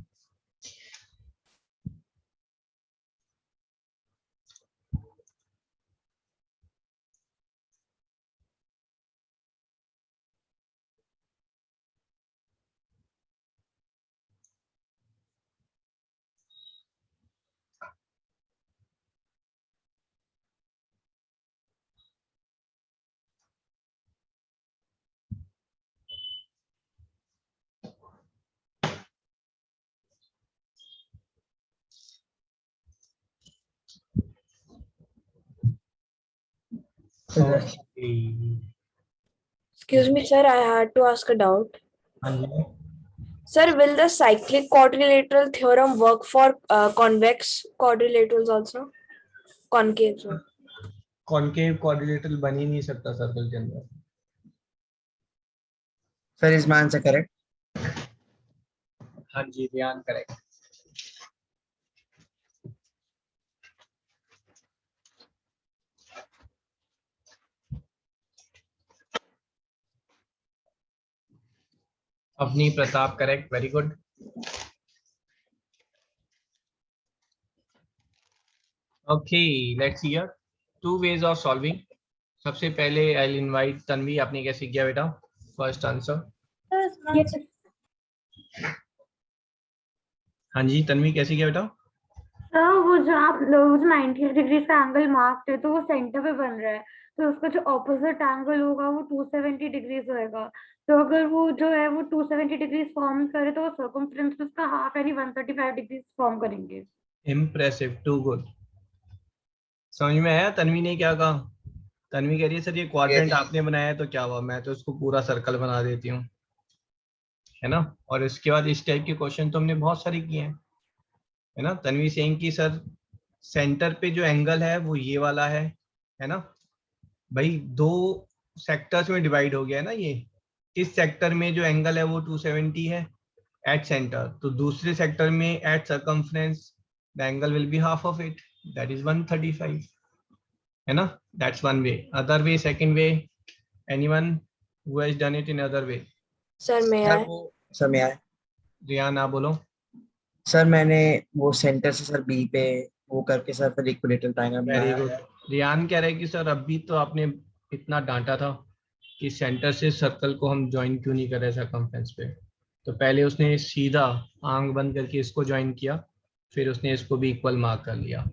Excuse me, sir, I had to ask a doubt. हाँ जी, Sir, will the cyclic quadrilateral theorem work for convex quadrilaterals also? Concave, sir. Concave quadrilateral बन ही नहीं सकता सर्कल के अंदर। Sir, is my answer correct? हाँ जी, ध्यान करेक्ट। अपनी Pratap correct, very good. Okay, let's hear two ways of solving. सबसे पहले आई विल इनवाइट तन्वी, आपने कैसे किया बेटा फर्स्ट आंसर? हाँ जी तन्वी, कैसे किया बेटा? सर वो जो आप लोग 90 डिग्री का एंगल मार्क्ड है तो वो सेंटर पे बन रहा है, तो उसका जो ऑपोजिट एंगल होगा वो 270 डिग्रीज होएगा। तो अगर वो जो है वो 270 डिग्रीज फॉर्म करे तो वो सर्कमफ्रेंस में उसका हाफ यानी 135 डिग्रीज फॉर्म करेंगे। Impressive, too good. समझ में आया तन्वी ने क्या कहा? तन्वी कह रही है सर ये क्वाड्रेंट आपने बनाया है तो क्या हुआ, मैं तो इसको पूरा सर्कल बना देती हूँ, है ना। और इसके बाद इस टाइप के क्वेश्चन तो हमने बहुत सारे किए हैं, है ना। तन्वी सेइंग कि सर सेंटर पे जो एंगल है वो ये वाला है ना भाई। दो सेक्टर्स में डिवाइड हो गया है ना ये। इस सेक्टर में जो एंगल है वो 270 है एट सेंटर, तो दूसरे सेक्टर में at circumference the angle will be half of it, that is 135, है ना। That's one way. Other way, second way, anyone who has done it in other way? Sir, may I? Sir मैं आया। रियान आप बोलो। सर मैंने वो सेंटर से सर बी पे वो करके सर फिर इक्विलेटरल ट्रायंगल वेरी बनाया। गुड। रियान कह रहे हैं कि सर अभी तो आपने इतना डांटा था कि सेंटर से सर्कल को हम ज्वाइन क्यों नहीं कर रहे सर्कमफ्रेंस पे, तो पहले उसने सीधा आंख बंद करके इसको ज्वाइन किया, फिर उसने इसको भी इक्वल मार्क कर लिया।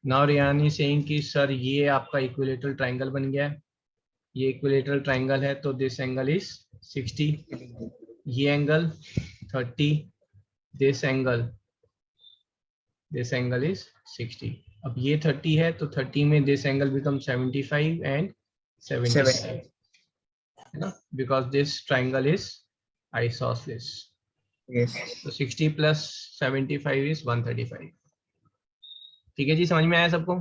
नाउ रियान इज सेइंग कि सर ये आपका इक्विलेटरल ट्रायंगल बन गया है, ये इक्विलेटरल ट्रायंगल है तो दिस एंगल इज 60, ये एंगल 30, दिस एंगल इज 60। अब ये 30 है तो 30 में दिस एंगल बिकम 75 एंड 75, है ना, because this triangle is isosceles. Yes तो 60 प्लस 75 इज 135। ठीक है जी, समझ में आया सबको?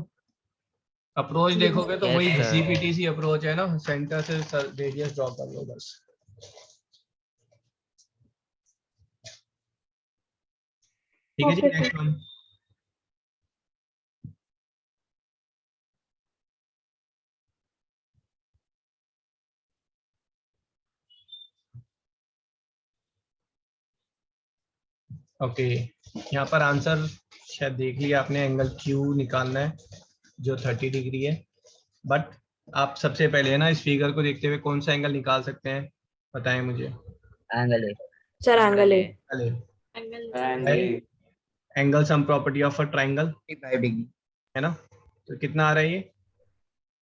अप्रोच देखोगे तो वही घिसी-पिटी अप्रोच है ना, सेंटर से रेडियस ड्रॉ कर लो बस। ठीक है जी, नेक्स्ट वन। ओके, यहाँ पर आंसर शायद देख लिया आपने, एंगल क्यू निकालना है जो 30 डिग्री है। बट आप सबसे पहले है ना इस फिगर को देखते हुए कौन सा एंगल निकाल सकते हैं, बताएं मुझे। Angle A. Sir, angle A. Angle sum property of a triangle, 55 degree है ना। तो कितना आ रहा है ये?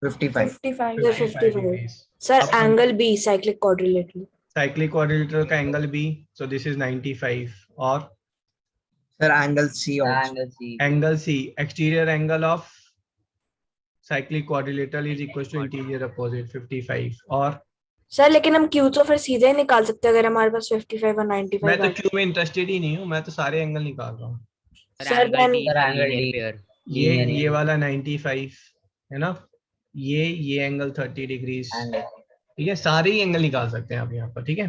55 Sir, 55. Sir, angle B, cyclic quadrilateral. Cyclic quadrilateral का angle B, so this is 95। और सर एंगल सी और angle C. Angle C, exterior angle of cyclic quadrilateral is equal to interior opposite 55। और सर लेकिन हम Q तो फिर सीधे ही निकाल सकते हैं अगर हमारे पास 55 और 95 मैं तो है। क्यू में इंटरेस्टेड ही नहीं हूँ, मैं तो सारे एंगल निकाल रहा हूँ। Sir then sir angle D. ये वाला 95 है ना, ये एंगल 30 डिग्रीज, ठीक है। सारे ही एंगल निकाल सकते हैं आप यहाँ पर, ठीक है।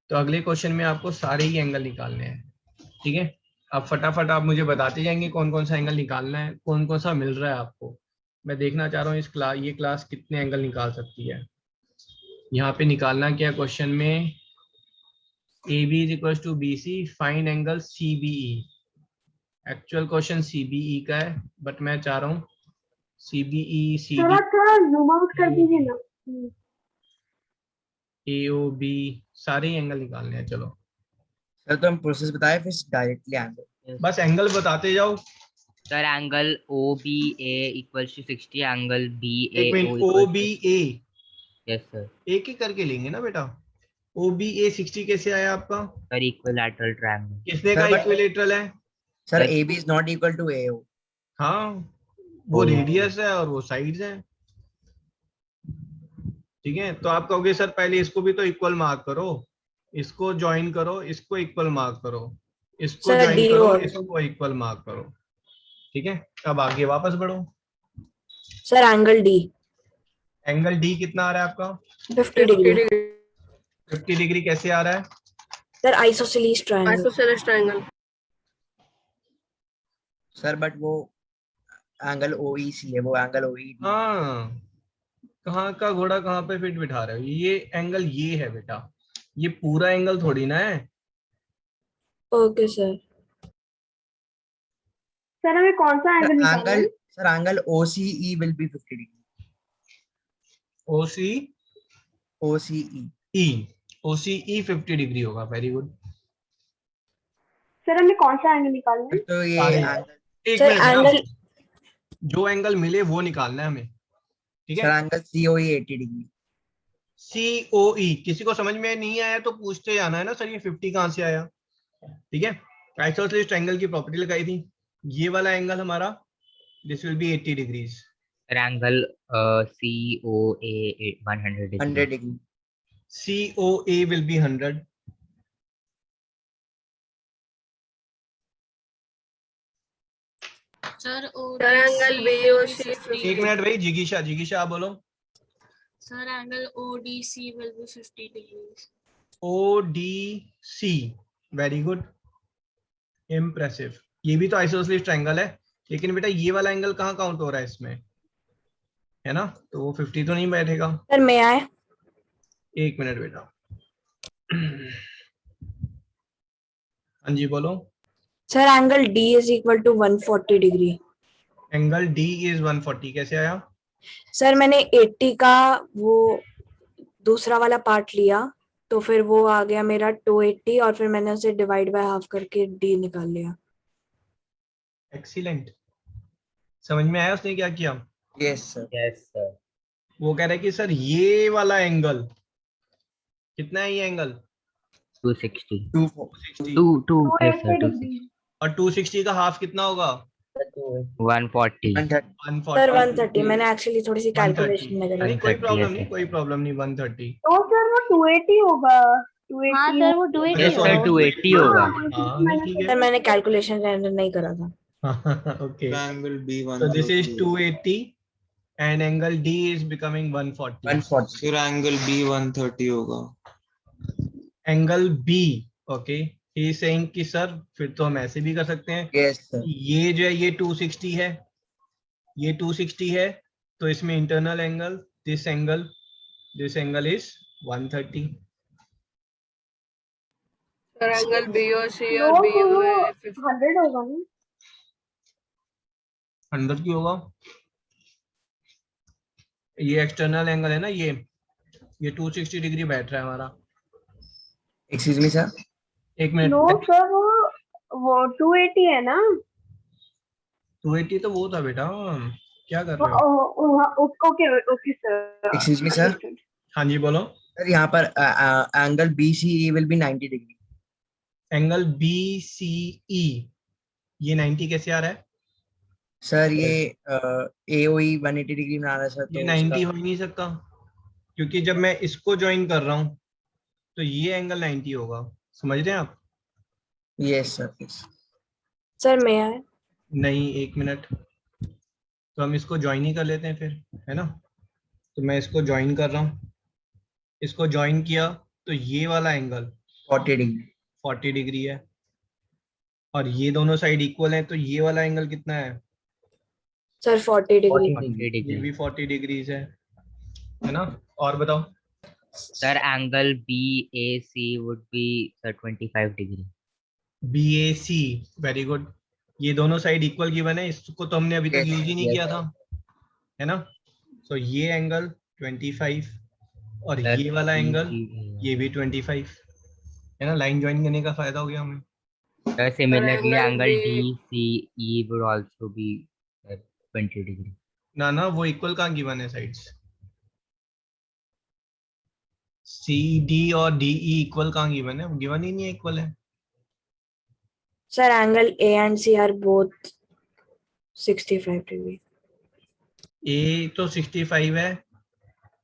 तो अगले क्वेश्चन में आपको सारे ही एंगल निकालने हैं, ठीक है। अब फटाफट आप मुझे बताते जाएंगे कौन कौन सा एंगल निकालना है, कौन कौन सा मिल रहा है आपको। मैं देखना चाह रहा हूँ ये क्लास कितने एंगल निकाल सकती है। यहाँ पे निकालना क्या क्वेश्चन में, AB is equals to BC, find angle CBE। Actual question CBE का है, बट मैं चाह रहा हूँ CBE, थोड़ा CD, थोड़ा जूम आउट कर दीजिए ना। AOB, सारे एंगल निकालने हैं। चलो सर तो हम प्रोसेस बताए फिर डायरेक्टली आंसर। बस एंगल बताते जाओ। Sir angle OBA equals to 60, angle एक BAO minute, equals OBA yes sir. एक ही करके लेंगे ना बेटा। OBA 60 कैसे आया आपका? Sir equilateral triangle. किसने सर, का but- इक्विलेटरल है? Sir AB is not equal to AO। हाँ, वो रेडियस है और वो साइड्स है, ठीक है। तो आप कहोगे सर पहले इसको भी तो इक्वल मार्क करो, इसको ज्वाइन करो, इसको इक्वल मार्क करो, इसको सर, ज्वाइन D करो, और- इसको इक्वल मार्क करो, ठीक है। अब आगे वापस बढ़ो। Sir angle D angle D कितना आ रहा है आपका? 50 डिग्री। 50 डिग्री कैसे आ रहा है? Sir isosceles triangle. Isosceles triangle. Sir but वो एंगल OEC है, वो एंगल OED। हाँ, कहाँ का घोड़ा कहाँ पे फिट बिठा रहे हो। ये एंगल ये है बेटा, ये पूरा एंगल थोड़ी ना है। Okay sir. सर हमें कौन सा एंगल निकालना है? Sir angle OCE will be 50 degree। OCE 50 degree होगा। Very good. सर हमें कौन सा एंगल निकालना है? तो ये सारे। एंगल एक सर मिनट एंगल बेटा, जो एंगल मिले वो निकालना है हमें, ठीक सर है। Angle COE 80 degree. COE किसी को समझ में नहीं आया तो पूछते जाना है ना, सर ये 50 कहाँ से आया, ठीक है। आइसोसेलेस ट्रायंगल की प्रॉपर्टी लगाई थी, ये वाला एंगल हमारा this will be 80 degrees. Sir angle COA 100 100 degree. Degree. COA will be 100। Sir angle BOC एक मिनट भाई, जिगीशा आप बोलो। Sir angle ODC will be 50 degrees। ODC, very good, impressive. ये भी तो आइसोसेलेस ट्रायंगल है, लेकिन बेटा ये वाला एंगल कहाँ काउंट हो रहा है इसमें, है ना, तो वो 50 तो नहीं बैठेगा। सर मैं आए। एक मिनट बेटा। हाँ जी बोलो। Sir angle D is equal to 140 degree. Angle D is 140 कैसे आया? सर मैंने 80 का वो दूसरा वाला पार्ट लिया, तो फिर वो आ गया मेरा 280, और फिर मैंने उसे डिवाइड बाय हाफ करके D निकाल लिया। एक्सीलेंट, समझ में आया उसने क्या किया? Yes sir. Yes sir. वो कह रहा है कि सर ये वाला एंगल कितना है, ये एंगल 260 240। 2 yes sir 260 degree. और 260 का हाफ कितना होगा? 140 सर 130, मैंने एक्चुअली थोड़ी सी 130। कैलकुलेशन में करी। नहीं कोई 130 प्रॉब्लम ऐसे। नहीं, कोई प्रॉब्लम नहीं, 130। तो सर वो 280 होगा। 280 हाँ सर वो 280 यस सर होगा। 280 होगा। हाँ नहीं ठीक सर मैंने कैलकुलेशन नहीं करा था। है। Okay, Triangle B so this is 130. 280 and angle D is becoming 140. 140। फिर angle B 130 होगा. Angle B, okay, he is saying कि सर फिर तो हम ऐसे भी कर सकते हैं। Yes sir. ये जो है ये 260 है, ये 260 है, तो इसमें internal angle this angle is 130। Sir angle BOC no और तो वो BOA 100 होगा ना? 100 की होगा। ये एक्सटर्नल एंगल है ना, ये 260 डिग्री बैठ रहा है हमारा। Excuse me sir. एक मिनट, नो सर वो 280 है ना? 280 तो वो था बेटा, क्या कर रहे हो? Okay sir. Excuse me sir. हाँ जी बोलो। सर यहाँ पर angle BCE will be 90 degree. Angle BCE ये 90 कैसे आ रहा है? सर ये AOE 180 डिग्री में आ रहा है सर। ये तो 90 हो ही नहीं सकता, क्योंकि जब मैं इसको ज्वाइन कर रहा हूँ तो ये एंगल 90 होगा। समझ रहे हैं आप? Yes sir. सर मैं आए। नहीं, एक मिनट, तो हम इसको ज्वाइन ही कर लेते हैं फिर, है ना। तो मैं इसको ज्वाइन कर रहा हूँ, इसको ज्वाइन किया तो ये वाला एंगल 40 डिग्री 40 डिग्री है, और ये दोनों साइड इक्वल है, तो ये वाला एंगल कितना है? Sir 40 degree. 40 ये डिग्री। भी 40 डिग्रीज है ना। और बताओ। Sir angle BAC would be sir 25 degree. BAC, very good. ये दोनों साइड इक्वल गिवन है, इसको तो हमने अभी तक Yes, यूज ही नहीं yes. किया था, है ना। तो ये एंगल 25 और सर ये वाला एंगल BCA. ये भी 25, है ना। लाइन ज्वाइन करने का फायदा हो गया हमें। Sir similarly angle angle B- DCE would also be sir 20 degree. ना वो इक्वल कहाँ गिवन है साइड्स? CD और DE इक्वल कहाँ गिवन है? गिवन ही नहीं है, इक्वल है। Sir angle A and C are both 65 degree. A तो 65 है,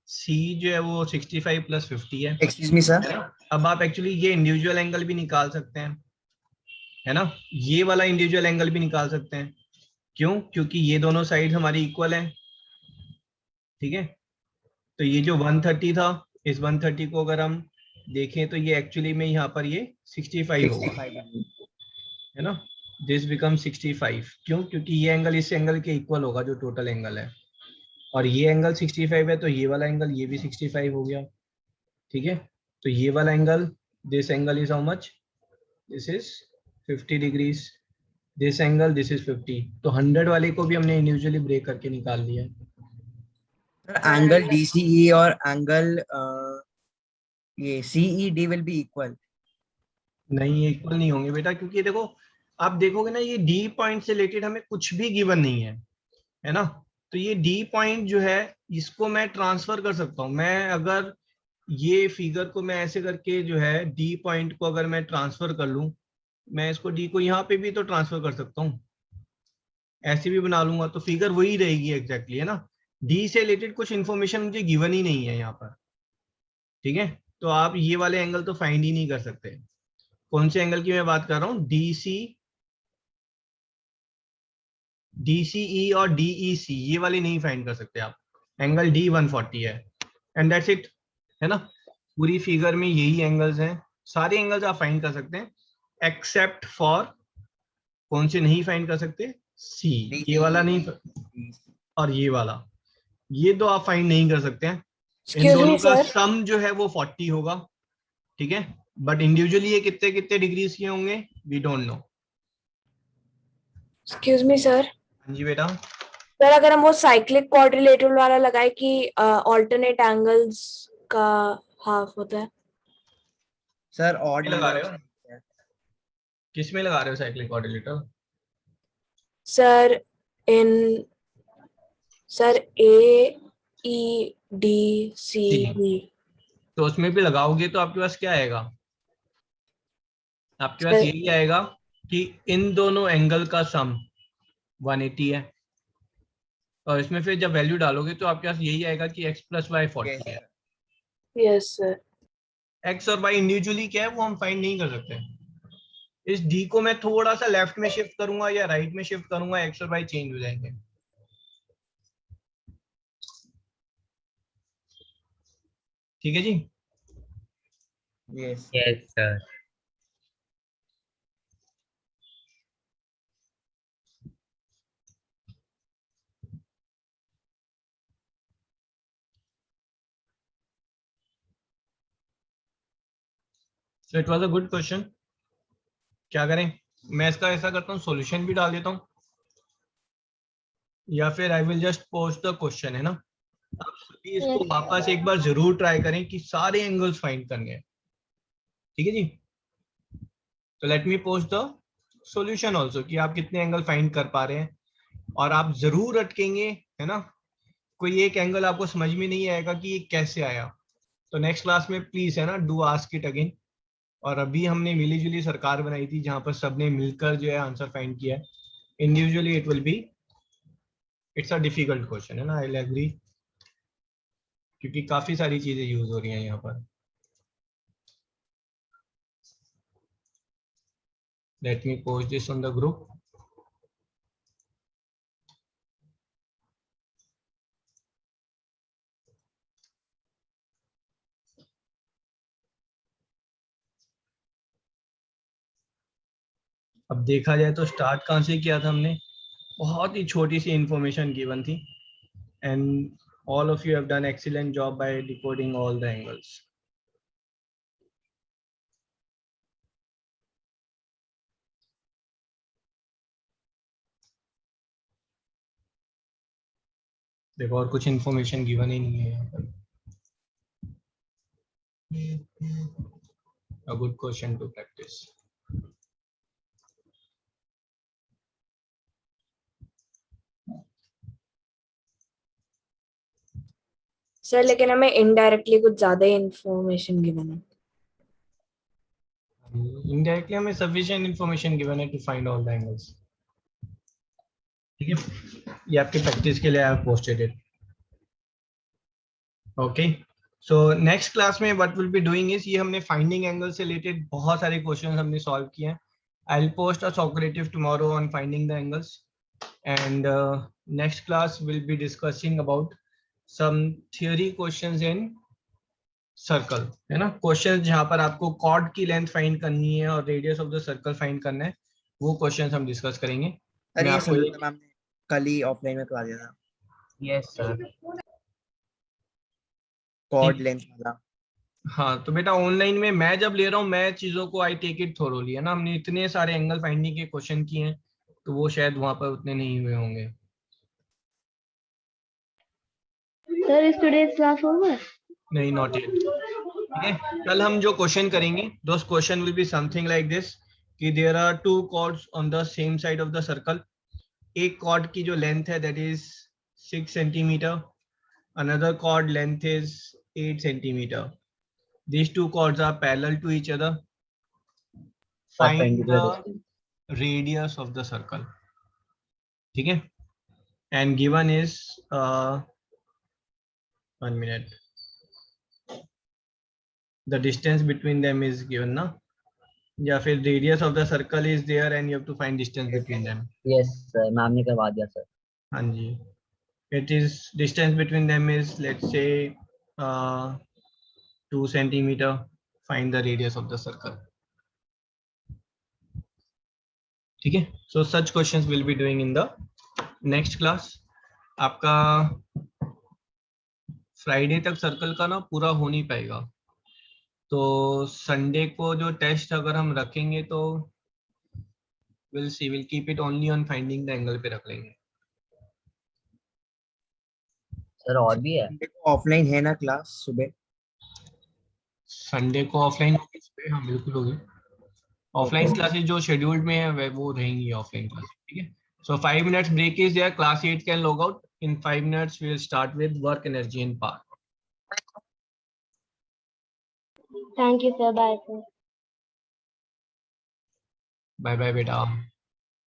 C जो है वो 65 प्लस 50 है। Excuse me sir. अब आप एक्चुअली ये इंडिविजुअल एंगल भी निकाल सकते हैं, है ना। ये वाला इंडिविजुअल एंगल भी निकाल सकते हैं। क्यों? क्योंकि ये दोनों साइड हमारी इक्वल है, ठीक है। तो ये जो 130 था, इस 130 को अगर हम देखें तो ये एक्चुअली में यहाँ पर ये 65 होगा, 65 डिग्री है ना। This become 65। क्यों? क्योंकि ये एंगल इस एंगल के इक्वल होगा जो टोटल एंगल है, और ये एंगल 65 है, तो ये वाला एंगल ये भी 65 हो गया, ठीक है। तो ये वाला angle, this angle is how much? This is 50 degrees. This angle, this is 50। तो 100 वाले को भी हमने इंडिविजुअली ब्रेक करके निकाल लिया। एंगल DCE और एंगल ये CED विल बी इक्वल। नहीं, ये इक्वल नहीं होंगे बेटा, क्योंकि देखो आप देखोगे ना, ये डी पॉइंट से रिलेटेड हमें कुछ भी गिवन नहीं है ना। तो ये डी पॉइंट जो है इसको मैं ट्रांसफर कर सकता हूँ। मैं अगर ये फिगर को मैं ऐसे करके जो है डी पॉइंट को अगर मैं ट्रांसफर कर लूं, मैं इसको डी को यहाँ पे भी तो ट्रांसफर कर सकता हूँ, ऐसे भी बना लूंगा, तो फिगर वही रहेगी एग्जैक्टली, है ना। डी से रिलेटेड कुछ इन्फॉर्मेशन मुझे गिवन ही नहीं है यहाँ पर, ठीक है। तो आप ये वाले एंगल तो फाइंड ही नहीं कर सकते। कौन से एंगल की मैं बात कर रहा हूँ? DCE और DEC, ये वाले नहीं फाइंड कर सकते आप। एंगल D 140 है, एंड दैट्स इट, है ना। पूरी फिगर में यही एंगल्स हैं, सारे एंगल्स आप फाइंड कर सकते हैं, एक्सेप्ट फॉर कौन से नहीं फाइंड कर सकते? C, ये वाला नहीं, और ये वाला, ये दो आप फाइंड नहीं कर सकते हैं। इन दोनों का सम जो है वो 40 होगा, ठीक है। बट इंडिविजुअली ये कितने कितने डिग्रीज के होंगे, we don't know. Excuse me sir. हाँ जी बेटा। सर अगर हम वो साइक्लिक क्वाड्रिलेटरल वाला लगाए कि ऑल्टरनेट एंगल्स का हाफ होता है। सर ऑड लगा रहे हो? किस में लगा रहे हो साइक्लिक क्वाड्रिलेटरल? सर इन सर AEDCB। तो उसमें भी लगाओगे तो आपके पास क्या आएगा? आपके पास सर यही आएगा कि इन दोनों एंगल का सम 180 है, और इसमें फिर जब वैल्यू डालोगे तो आपके पास यही आएगा कि x + y 40 है। Yes sir. x और y इंडिविजुअली क्या है वो हम फाइंड नहीं कर सकते। इस d को मैं थोड़ा सा लेफ्ट में शिफ्ट करूंगा या राइट में शिफ्ट करूंगा, x और y चेंज हो जाएंगे, ठीक है जी। Yes Yes sir. So it was a good question. क्या करें, मैं इसका ऐसा करता हूँ, सॉल्यूशन भी डाल देता हूँ, या फिर I will just post the question, है ना। आप सभी इसको वापस एक बार जरूर ट्राई करें कि सारे एंगल्स फाइंड करने हैं, ठीक है जी। तो let me post the solution also, कि आप कितने एंगल फाइंड कर पा रहे हैं, और आप जरूर अटकेंगे, है ना। कोई एक एंगल आपको समझ में नहीं आएगा कि ये कैसे आया, तो नेक्स्ट क्लास में प्लीज, है ना, डू आस्क इट अगेन। और अभी हमने मिलीजुली सरकार बनाई थी जहां पर सबने मिलकर जो है आंसर फाइंड किया है। Individually it will be, it's a difficult question, है ना, आई विल एग्री, क्योंकि काफी सारी चीजें यूज हो रही हैं यहाँ पर। Let me post this on the group. अब देखा जाए तो स्टार्ट कहाँ से किया था हमने, बहुत ही छोटी सी इंफॉर्मेशन गिवन थी, and all of you have done excellent job by decoding all the angles. देखो और कुछ इंफॉर्मेशन गिवन ही नहीं है यहाँ पर. A good question to practice. Sir लेकिन हमें इनडायरेक्टली कुछ ज्यादा इंफॉर्मेशन गिवन है. Indirectly हमें sufficient information given है to find all the angles. ठीक है, ये आपके प्रैक्टिस के लिए I have posted it. Okay, so next class में what will be doing is, ये हमने फाइंडिंग एंगल से रिलेटेड बहुत सारे क्वेश्चंस हमने सॉल्व किए हैं. I will post a Socrative tomorrow on finding the angles, and next class will be discussing about some theory questions in circle, है ना. क्वेश्चंस जहां पर आपको कॉर्ड की लेंथ फाइंड करनी है और radius of the circle find करना है, वो क्वेश्चंस हम डिस्कस करेंगे. सर मैं ये आपको संयुक्त मैम ने कल ही ऑफलाइन में करवा दिया था, यस सर. कॉर्ड लेंथ वाला. हाँ तो बेटा ऑनलाइन में मैं जब ले रहा हूँ, मैं चीजों को आई टेक इट थोरोली, है ना. हमने इतने सारे एंगल फाइंडिंग के क्वेश्चन किए हैं, तो वो शायद वहां पर उतने नहीं हुए होंगे. Sir is today's class over? नहीं, नॉट येट. ठीक है, कल हम जो क्वेश्चन करेंगे, those question will be something like this कि there are two chords on the same side of the circle. एक कॉर्ड की जो लेंथ है that is 6 centimetre, another chord length is 8 centimetre. These two chords are parallel to each other. Find the radius of the circle. ठीक है, and given is 1 minute. The distance between them is given ना, या फिर radius of the circle is there and you have to find distance between them. Yes sir, ma'am ने करवा दिया सर. हाँ जी, it is distance between them is let's say 2 centimeter. Find the radius of the circle. ठीक है, so such questions will be doing in the next class. आपका फ्राइडे तक सर्कल का ना पूरा हो नहीं पाएगा, तो संडे को जो टेस्ट अगर हम रखेंगे तो we'll see, we'll keep it only on finding the angle पे रख लेंगे. सर और भी है? ऑफलाइन है ना क्लास सुबह? संडे को ऑफलाइन होगी सुबह, हाँ बिल्कुल होगी. ऑफलाइन क्लासेस जो शेड्यूल्ड में है वो रहेंगी ऑफलाइन क्लास. ठीक है, सो 5 minutes break is there. Class 8 can log out. In 5 minutes we will start with work, energy and power. Thank you sir. Bye sir. Bye bye beta.